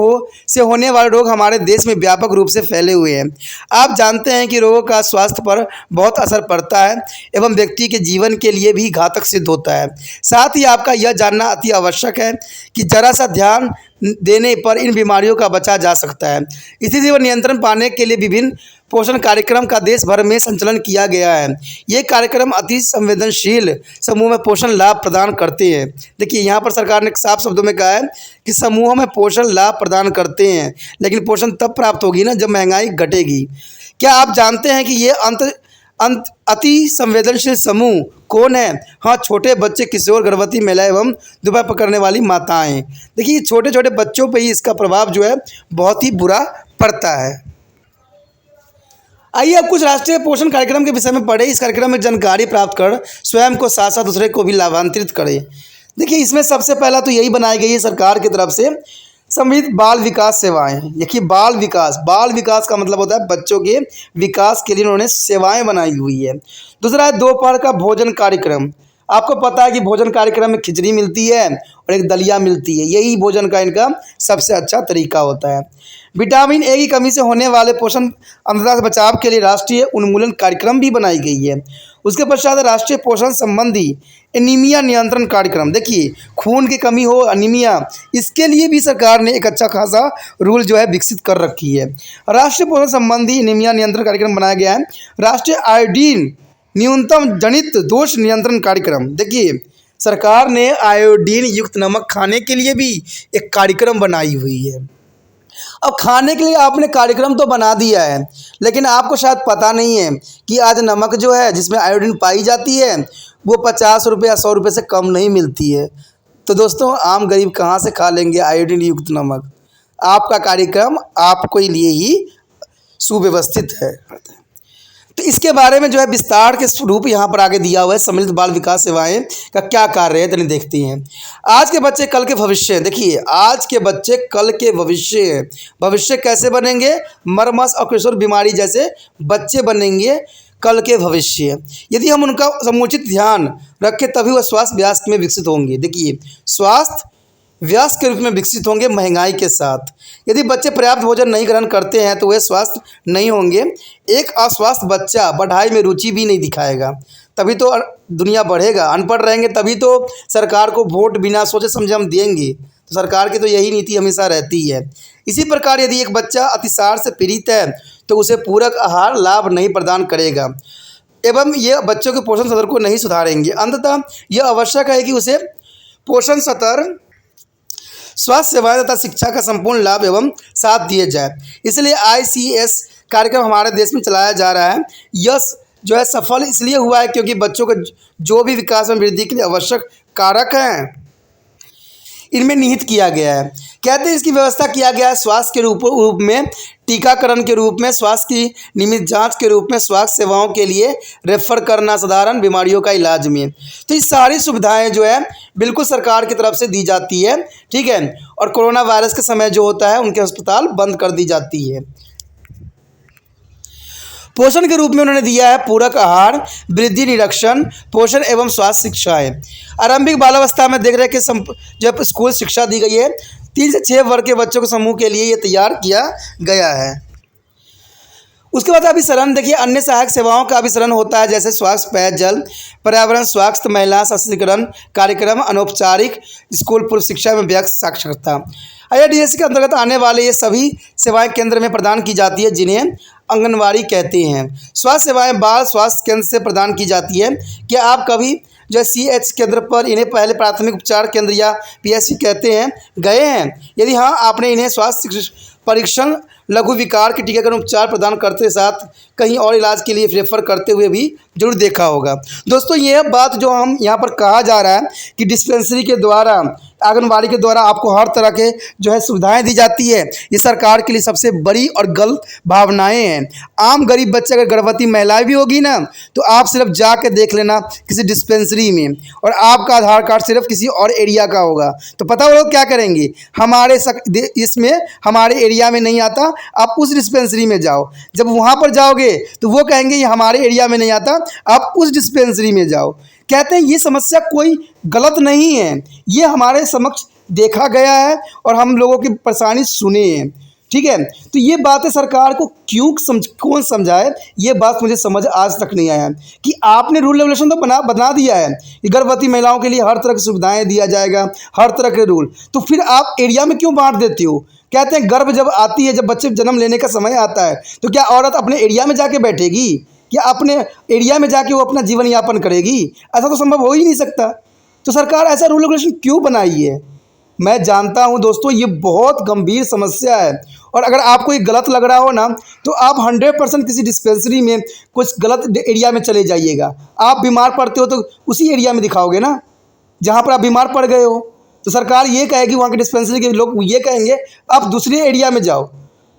से होने वाले रोग हमारे देश में व्यापक रूप से फैले हुए हैं। आप जानते हैं कि रोगों का स्वास्थ्य पर बहुत असर पड़ता है एवं व्यक्ति के जीवन के लिए भी घातक सिद्ध होता है। साथ ही आपका यह जानना अति आवश्यक है कि जरा सा ध्यान देने पर इन बीमारियों का बचा जा सकता है। स्थिति पर नियंत्रण पाने के लिए विभिन्न पोषण कार्यक्रम का देश भर में संचालन किया गया है। ये कार्यक्रम अति संवेदनशील समूह में पोषण लाभ प्रदान करते हैं। देखिए, यहाँ पर सरकार ने साफ शब्दों में कहा है कि समूहों में पोषण लाभ प्रदान करते हैं, लेकिन पोषण तब प्राप्त होगी ना जब महंगाई घटेगी। क्या आप जानते हैं कि ये अति संवेदनशील समूह कौन है? हाँ, छोटे बच्चे, किशोर, गर्भवती महिलाएं एवं दुबला पकड़ने वाली माताएं। देखिए, छोटे छोटे बच्चों पर ही इसका प्रभाव जो है बहुत ही बुरा पड़ता है। आइए अब कुछ राष्ट्रीय पोषण कार्यक्रम के विषय में पढ़े। इस कार्यक्रम में जानकारी प्राप्त कर स्वयं को साथ साथ दूसरे को भी लाभान्वित करें। देखिए, इसमें सबसे पहला तो यही बनाई गई है सरकार की तरफ से समृद्ध बाल विकास सेवाएं। देखिए, बाल विकास का मतलब होता है बच्चों के विकास के लिए उन्होंने सेवाएं बनाई हुई है। दूसरा है दोपहर का भोजन कार्यक्रम। आपको पता है कि भोजन कार्यक्रम में खिचड़ी मिलती है और एक दलिया मिलती है, यही भोजन का इनका सबसे अच्छा तरीका होता है। विटामिन ए की कमी से होने वाले पोषण अंधता से बचाव के लिए राष्ट्रीय उन्मूलन कार्यक्रम भी बनाई गई है। उसके पश्चात राष्ट्रीय पोषण संबंधी एनीमिया नियंत्रण कार्यक्रम। देखिए, खून की कमी हो, अनीमिया, इसके लिए भी सरकार ने एक अच्छा खासा रूल जो है विकसित कर रखी है। राष्ट्रीय पोषण संबंधी एनीमिया नियंत्रण कार्यक्रम बनाया गया है। राष्ट्रीय आयोडीन न्यूनतम जनित दोष नियंत्रण कार्यक्रम। देखिए, सरकार ने आयोडीन युक्त नमक खाने के लिए भी एक कार्यक्रम बनाई हुई है। अब खाने के लिए आपने कार्यक्रम तो बना दिया है, लेकिन आपको शायद पता नहीं है कि आज नमक जो है जिसमें आयोडीन पाई जाती है वो 50 रुपये या 100 रुपये से कम नहीं मिलती है। तो दोस्तों, आम गरीब कहाँ से खा लेंगे आयोडीन युक्त नमक? आपका कार्यक्रम आपके लिए ही सुव्यवस्थित है। तो इसके बारे में जो है विस्तार के स्वरूप यहाँ पर आगे दिया हुआ है। सम्मिलित बाल विकास सेवाएं का क्या कार्य है, तो देखते हैं। आज के बच्चे कल के भविष्य हैं। देखिए, आज के बच्चे कल के भविष्य हैं। भविष्य कैसे बनेंगे? मरमस और किशोर बीमारी जैसे बच्चे बनेंगे कल के भविष्य। यदि हम उनका समुचित ध्यान रखें तभी वह स्वास्थ्य व्यवस्था में विकसित होंगे। देखिए, स्वास्थ्य व्यस्त के रूप में विकसित होंगे महंगाई के साथ। यदि बच्चे पर्याप्त भोजन नहीं ग्रहण करते हैं तो वे स्वस्थ नहीं होंगे। एक अस्वस्थ बच्चा पढ़ाई में रुचि भी नहीं दिखाएगा, तभी तो दुनिया बढ़ेगा। अनपढ़ रहेंगे तभी तो सरकार को वोट बिना सोचे समझे हम देंगे। तो सरकार की तो यही नीति हमेशा रहती है। इसी प्रकार यदि एक बच्चा अतिसार से पीड़ित है तो उसे पूरक आहार लाभ नहीं प्रदान करेगा एवं ये बच्चों के पोषण स्तर को नहीं सुधारेंगे। अंततः यह आवश्यक है कि उसे पोषण स्तर, स्वास्थ्य सेवाएं तथा शिक्षा का संपूर्ण लाभ एवं साथ दिए जाए। इसलिए ICS कार्यक्रम हमारे देश में चलाया जा रहा है। यह जो है सफल इसलिए हुआ है क्योंकि बच्चों के जो भी विकास में वृद्धि के लिए आवश्यक कारक हैं, इनमें निहित किया गया है। कहते हैं इसकी व्यवस्था किया गया है स्वास्थ्य के रूप में, टीकाकरण के रूप में, स्वास्थ्य की नियमित जांच के रूप में, स्वास्थ्य सेवाओं के लिए रेफर करना, साधारण बीमारियों का इलाज में। तो ये सारी सुविधाएं जो है बिल्कुल सरकार की तरफ से दी जाती है, ठीक है। और कोरोना वायरस के समय जो होता है उनके अस्पताल बंद कर दी जाती है। पोषण के रूप में उन्होंने दिया है पूरक आहार, वृद्धि निरीक्षण, पोषण एवं स्वास्थ्य शिक्षाएं। आरंभिक बालावस्था में देख रहे हैं कि जब स्कूल शिक्षा दी गई है, 3 से 6 वर्ग के बच्चों के समूह के लिए ये तैयार किया गया है। उसके बाद अभिसरण देखिए, अन्य सहायक सेवाओं का अभिसरण होता है, जैसे स्वास्थ्य, पेयजल, पर्यावरण, स्वास्थ्य, महिला सशक्तिकरण कार्यक्रम, अनौपचारिक स्कूल पूर्व शिक्षा में व्यक्ति साक्षरता। IRDS के अंतर्गत आने वाले ये सभी सेवाएं केंद्र में प्रदान की जाती है, जिन्हें आंगनवाड़ी कहते हैं। स्वास्थ्य सेवाएं बाल स्वास्थ्य केंद्र से प्रदान की जाती है। क्या आप कभी जो CH केंद्र पर इन्हें पहले प्राथमिक उपचार केंद्र या PSC कहते हैं गए हैं? यदि हाँ, आपने इन्हें स्वास्थ्य परीक्षण, लघु विकार के टीकाकरण, उपचार प्रदान करते साथ कहीं और इलाज के लिए रेफर करते हुए भी जरूर देखा होगा। दोस्तों, ये बात जो हम यहाँ पर कहा जा रहा है कि डिस्पेंसरी के द्वारा, आंगनबाड़ी के द्वारा आपको हर तरह के जो है सुविधाएं दी जाती है, ये सरकार के लिए सबसे बड़ी और गलत भावनाएं हैं। आम गरीब बच्चे, अगर गर्भवती महिलाएं भी होगी ना, तो आप सिर्फ जाके देख लेना किसी डिस्पेंसरी में, और आपका आधार कार्ड सिर्फ किसी और एरिया का होगा, तो पता वो लोग क्या करेंगे, इसमें हमारे एरिया में नहीं आता, आप उस डिस्पेंसरी में जाओ। जब वहाँ पर जाओगे तो वो कहेंगे ये हमारे एरिया में नहीं आता, आप उस डिस्पेंसरी में जाओ। कहते हैं ये समस्या कोई गलत नहीं है, ये हमारे समक्ष देखा गया है और हम लोगों की परेशानी सुने हैं, ठीक है। तो ये बातें सरकार को कौन समझाए, ये बात मुझे समझ आज तक नहीं आया कि आपने रूल रेगुलेशन तो बना दिया है कि गर्भवती महिलाओं के लिए हर तरह की सुविधाएं दिया जाएगा, हर तरह के रूल, तो फिर आप एरिया में क्यों बांट देते हो? कहते हैं गर्भ जब आती है, जब बच्चे जन्म लेने का समय आता है, तो क्या औरत अपने एरिया में जाके बैठेगी? क्या अपने एरिया में जाके वो अपना जीवन यापन करेगी? ऐसा तो संभव हो ही नहीं सकता। तो सरकार ऐसा रूल रेगुलेशन क्यों बनाई है? मैं जानता हूं दोस्तों, ये बहुत गंभीर समस्या है, और अगर आपको ये गलत लग रहा हो ना, तो आप 100% किसी डिस्पेंसरी में कुछ गलत एरिया में चले जाइएगा। आप बीमार पड़ते हो तो उसी एरिया में दिखाओगे ना जहाँ पर आप बीमार पड़ गए हो। तो सरकार ये कहेगी, वहाँ के डिस्पेंसरी के लोग ये कहेंगे आप दूसरे एरिया में जाओ।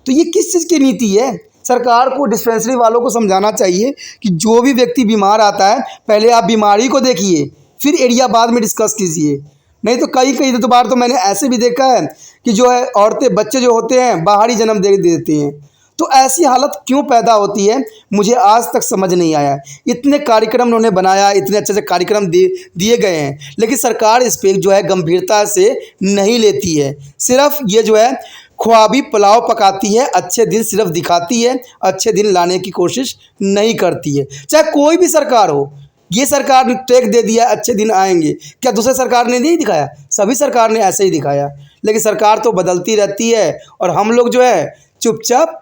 तो ये किस चीज़ की नीति है? सरकार को डिस्पेंसरी वालों को समझाना चाहिए कि जो भी व्यक्ति बीमार आता है, पहले आप बीमारी को देखिए, फिर एरिया बाद में डिस्कस कीजिए। नहीं तो कई बार तो मैंने ऐसे भी देखा है कि जो है औरतें, बच्चे जो होते हैं बाहर ही जन्म दे देते हैं। तो ऐसी हालत क्यों पैदा होती है, मुझे आज तक समझ नहीं आया। इतने कार्यक्रम उन्होंने बनाया, इतने अच्छे से कार्यक्रम दिए गए हैं, लेकिन सरकार इस पर जो है गंभीरता से नहीं लेती है। सिर्फ ये जो है ख्वाबी पुलाव पकाती है, अच्छे दिन सिर्फ दिखाती है, अच्छे दिन लाने की कोशिश नहीं करती है। चाहे कोई भी सरकार हो, ये सरकार ने टेक दे दिया अच्छे दिन आएंगे, क्या दूसरे सरकार ने नहीं दिखाया? सभी सरकार ने ऐसे ही दिखाया। लेकिन सरकार तो बदलती रहती है और हम लोग जो है चुपचाप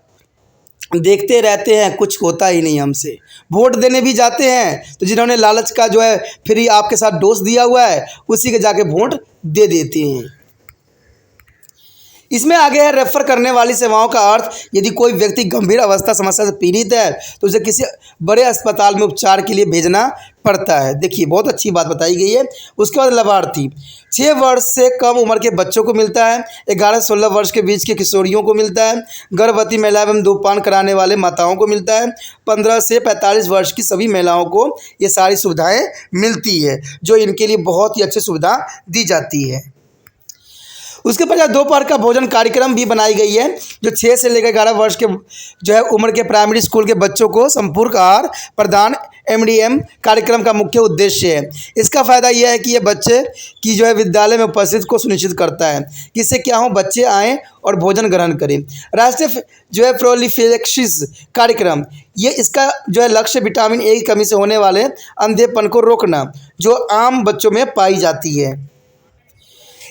देखते रहते हैं, कुछ होता ही नहीं हमसे। वोट देने भी जाते हैं तो जिन्होंने लालच का जो है फ्री आपके साथ डोज दिया हुआ है, उसी के जाके वोट दे देते हैं। इसमें आगे है रेफर करने वाली सेवाओं का अर्थ, यदि कोई व्यक्ति गंभीर अवस्था समस्या से पीड़ित है तो उसे किसी बड़े अस्पताल में उपचार के लिए भेजना पड़ता है। देखिए, बहुत अच्छी बात बताई गई है। उसके बाद लाभार्थी 6 वर्ष से कम उम्र के बच्चों को मिलता है, 11 से 16 वर्ष के बीच के किशोरियों को मिलता है, गर्भवती महिला एवं धूमपान कराने वाले माताओं को मिलता है, 15 से 45 वर्ष की सभी महिलाओं को ये सारी सुविधाएँ मिलती है, जो इनके लिए बहुत ही अच्छी सुविधा दी जाती है। उसके पश्चात दोपहर का भोजन कार्यक्रम भी बनाई गई है, जो 6 से लेकर 11 वर्ष के जो है उम्र के प्राइमरी स्कूल के बच्चों को संपूर्ण आहार प्रदान MDM कार्यक्रम का मुख्य उद्देश्य है। इसका फ़ायदा यह है कि ये बच्चे की जो है विद्यालय में उपस्थित को सुनिश्चित करता है कि इससे क्या हो, बच्चे आएँ और भोजन ग्रहण करें। राष्ट्रीय जो है प्रोलिफेक्सिस कार्यक्रम, ये इसका जो है लक्ष्य विटामिन A की कमी से होने वाले अंधेपन को रोकना, जो आम बच्चों में पाई जाती है।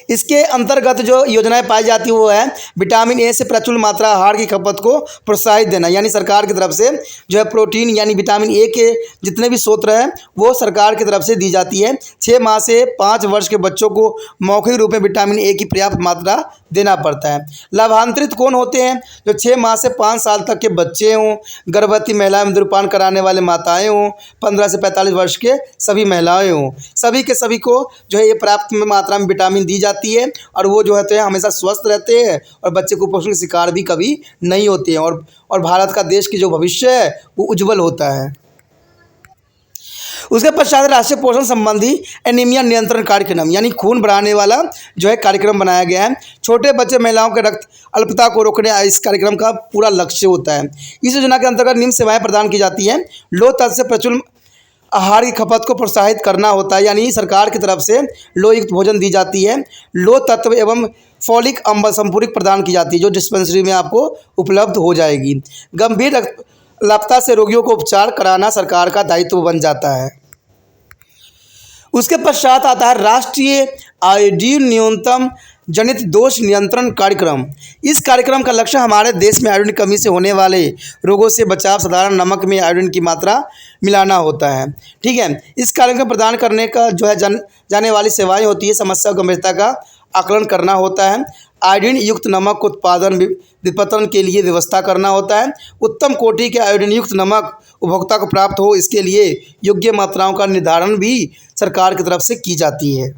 इसके अंतर्गत जो योजनाएं पाई जाती है वो है विटामिन A से प्रचुर मात्रा आहार की खपत को प्रोत्साहित देना, यानी सरकार की तरफ से जो है प्रोटीन यानी विटामिन A के जितने भी स्रोत हैं वो सरकार की तरफ से दी जाती है। 6 माह से 5 वर्ष के बच्चों को मौखिक रूप में विटामिन A की पर्याप्त मात्रा देना पड़ता है। लाभांतरित कौन होते हैं? जो 6 माह से 5 साल तक के बच्चे हों, गर्भवती महिलाएं, धूम्रपान कराने वाले माताएं हों, 15 से 45 वर्ष के सभी महिलाएं हों, सभी के सभी को जो है ये पर्याप्त मात्रा में विटामिन दी जाती जाती है और वो जो होते हैं हमेशा स्वस्थ रहते हैं और बच्चे कुपोषण के शिकार भी कभी नहीं होते हैं और भारत का देश की जो भविष्य है वो उज्जवल होता है। उसके पश्चात राष्ट्रीय पोषण संबंधी एनीमिया नियंत्रण कार्यक्रम यानी खून बढ़ाने वाला जो है कार्यक्रम बनाया गया है। छोटे बच्चे महिलाओं के रक्त अल्पता को रोकने इस कार्यक्रम का पूरा लक्ष्य होता है। इस योजना के अंतर्गत निम्न सेवाएं प्रदान की जाती हैं। लो तत्व से प्रचुर आहार की खपत को प्रोत्साहित करना होता है, यानी सरकार की तरफ से लोहयुक्त भोजन दी जाती है। लो तत्व एवं फॉलिक अम्ल संपूरक प्रदान की जाती है जो डिस्पेंसरी में आपको उपलब्ध हो जाएगी। गंभीर अल्पता से रोगियों को उपचार कराना सरकार का दायित्व बन जाता है। उसके पश्चात आता है राष्ट्रीय आयोडीन न्यूनतम जनित दोष नियंत्रण कार्यक्रम। इस कार्यक्रम का लक्ष्य हमारे देश में आयोडीन कमी से होने वाले रोगों से बचाव, साधारण नमक में आयोडीन की मात्रा मिलाना होता है। ठीक है, इस कार्यक्रम प्रदान करने का जो है जाने वाली सेवाएं होती है। समस्या और गंभीरता का आकलन करना होता है। आयोडीन युक्त नमक उत्पादन विपणन के लिए व्यवस्था करना होता है। उत्तम कोटि के आयोडीन युक्त नमक उपभोक्ता को प्राप्त हो, इसके लिए योग्य मात्राओं का निर्धारण भी सरकार की तरफ से की जाती है।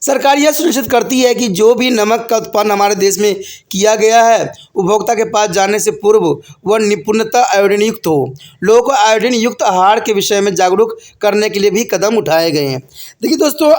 सरकार यह सुनिश्चित करती है कि जो भी नमक का उत्पादन हमारे देश में किया गया है उपभोक्ता के पास जाने से पूर्व वह निपुणता आयोडीन युक्त हो। लोगों को आयोडीन युक्त आहार के विषय में जागरूक करने के लिए भी कदम उठाए गए हैं। देखिए दोस्तों,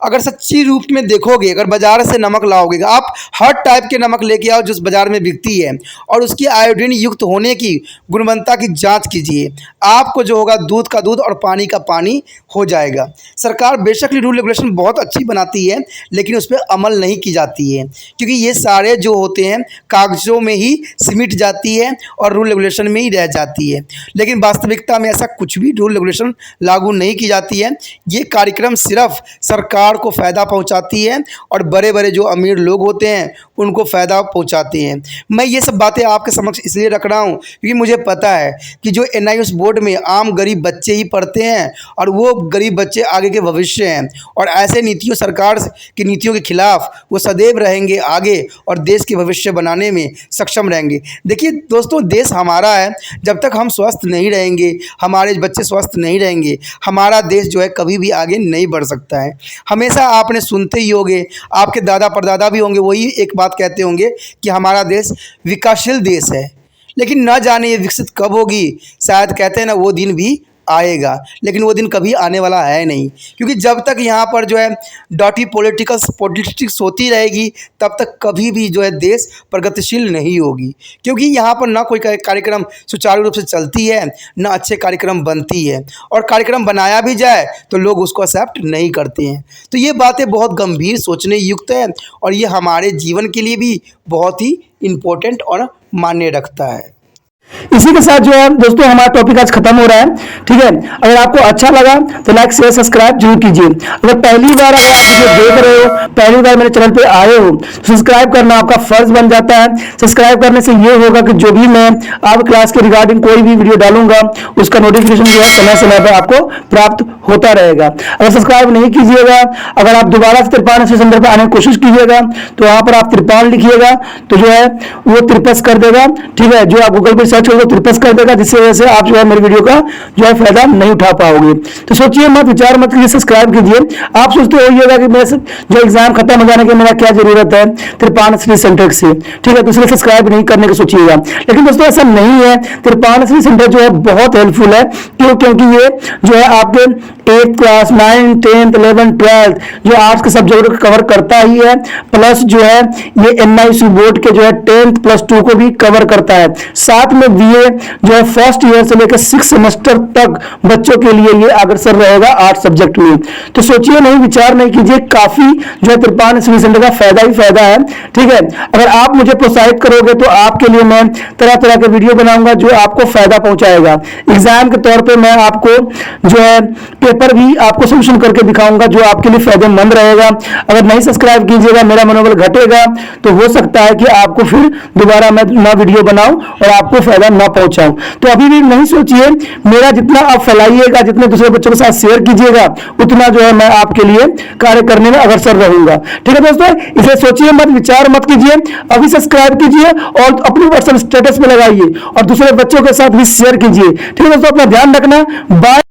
अगर सच्ची रूप में देखोगे, अगर बाज़ार से नमक लाओगे, आप हर टाइप के नमक लेके आओ जिस बाज़ार में बिकती है और उसकी आयोडीन युक्त होने की गुणवत्ता की जांच कीजिए। आपको जो होगा दूध का दूध और पानी का पानी हो जाएगा। सरकार बेशक रूल रेगुलेशन बहुत अच्छी बनाती है लेकिन उस पर अमल नहीं की जाती है क्योंकि ये सारे जो होते हैं कागज़ों में ही सिमट जाती है और रूल रेगुलेशन में ही रह जाती है। लेकिन वास्तविकता में ऐसा कुछ भी रूल रेगुलेशन लागू नहीं की जाती है। ये कार्यक्रम सिर्फ सरकार को फ़ायदा पहुंचाती है और बड़े बड़े जो अमीर लोग होते हैं उनको फ़ायदा पहुंचाते हैं। मैं ये सब बातें आपके समक्ष इसलिए रख रहा हूं क्योंकि मुझे पता है कि जो NIOS बोर्ड में आम गरीब बच्चे ही पढ़ते हैं और वो गरीब बच्चे आगे के भविष्य हैं और ऐसे नीतियों, सरकार की नीतियों के खिलाफ वो सदैव रहेंगे आगे और देश के भविष्य बनाने में सक्षम रहेंगे। देखिए दोस्तों, देश हमारा है, जब तक हम स्वस्थ नहीं रहेंगे, हमारे बच्चे स्वस्थ नहीं रहेंगे, हमारा देश जो है कभी भी आगे नहीं बढ़ सकता है। हमेशा आपने सुनते ही होंगे, आपके दादा परदादा भी होंगे, वही एक बात कहते होंगे कि हमारा देश विकासशील देश है। लेकिन न जाने ये विकसित कब होगी। शायद कहते हैं ना, वो दिन भी आएगा, लेकिन वो दिन कभी आने वाला है नहीं क्योंकि जब तक यहाँ पर जो है डॉटी पॉलिटिक्स होती रहेगी तब तक कभी भी जो है देश प्रगतिशील नहीं होगी क्योंकि यहाँ पर ना कोई कार्यक्रम सुचारू रूप से चलती है, ना अच्छे कार्यक्रम बनती है और कार्यक्रम बनाया भी जाए तो लोग उसको एक्सेप्ट नहीं करते हैं। तो ये बातें बहुत गंभीर सोचने युक्त है और ये हमारे जीवन के लिए भी बहुत ही इम्पोर्टेंट और मायने रखता है। इसी के साथ जो है दोस्तों हमारा टॉपिक आज खत्म हो रहा है। ठीक है, अगर आपको अच्छा लगा तो लाइक शेयर सब्सक्राइब जरूर कीजिए। अगर पहली बार अगर आप वीडियो देख रहे हो, पहली बार मेरे चैनल पे आए हो तो सब्सक्राइब करना आपका फर्ज बन जाता है। सब्सक्राइब करने से ये होगा कि जो भी मैं आप क्लास के रिगार्डिंग कोई भी वीडियो डालूंगा उसका नोटिफिकेशन जो है समय समय पर आपको प्राप्त होता रहेगा। अगर सब्सक्राइब नहीं कीजिएगा, अगर आप दोबारा से त्रिपान सेंटर पर आने की कोशिश कीजिएगा तो वहां पर आप त्रिपान लिखिएगा तो जो है वो त्रिपस कर देगा। ठीक है, जो आप गूगल पर सर्च करोगे त्रिपस कर देगा, जिससे वजह से आप जो है मेरी वीडियो का जो है फायदा नहीं उठा पाओगे। तो सोचिए मत, विचार मत कीजिए, सब्सक्राइब कीजिए। आप सोचते होइएगा कि मेरे जो एग्जाम खत्म हो जाने की मेरा क्या जरूरत है त्रिपान श्री सेंटर से। ठीक है, तो इसलिए सब्सक्राइब नहीं करने की सोचिएगा, लेकिन दोस्तों ऐसा नहीं है। त्रिपान श्री सेंटर जो है बहुत हेल्पफुल है। क्यों? क्योंकि ये जो है आपके 8th class, 9th, 10th, 11th, 12th जो आर्ट्स के सब्जेक्ट को कवर करता ही है, प्लस जो है ये NIOS बोर्ड के जो है 10th प्लस 2 को भी कवर करता है। साथ में BA जो है फर्स्ट ईयर से लेकर 6 सेमेस्टर तक बच्चों के लिए ये अग्रसर रहेगा आर्ट्स सब्जेक्ट में। तो सोचिए नहीं, विचार नहीं कीजिए, काफी जो है त्रिपान स्टडी सेंटर का फायदा ही फायदा है। ठीक है, अगर आप मुझे प्रोत्साहित करोगे तो आपके लिए मैं तरह तरह के वीडियो बनाऊंगा जो आपको फायदा पहुंचाएगा। एग्जाम के तौर पर मैं आपको जो है पेपर भी आपको सोल्यूशन करके दिखाऊंगा जो आपके लिए फायदेमंद रहेगा। अगर नहीं सब्सक्राइब कीजिएगा, मेरा मनोबल घटेगा, तो हो सकता है कि आपको फिर दोबारा मैं नया वीडियो बनाऊं और आपको फायदा ना पहुंचाऊं। तो अभी भी नहीं सोचिए, मेरा जितना आप फैलाइएगा, जितने दूसरे बच्चों के साथ शेयर कीजिएगा, उतना जो है मैं आपके लिए कार्य करने में अग्रसर रहूंगा। ठीक है दोस्तों, इसे सोचिए मत, विचार मत कीजिए, अभी सब्सक्राइब कीजिए और अपनी व्हाट्सएप स्टेटस पे लगाइए और दूसरे बच्चों के साथ भी शेयर कीजिए। ठीक है दोस्तों, अपना ध्यान रखना। बाय।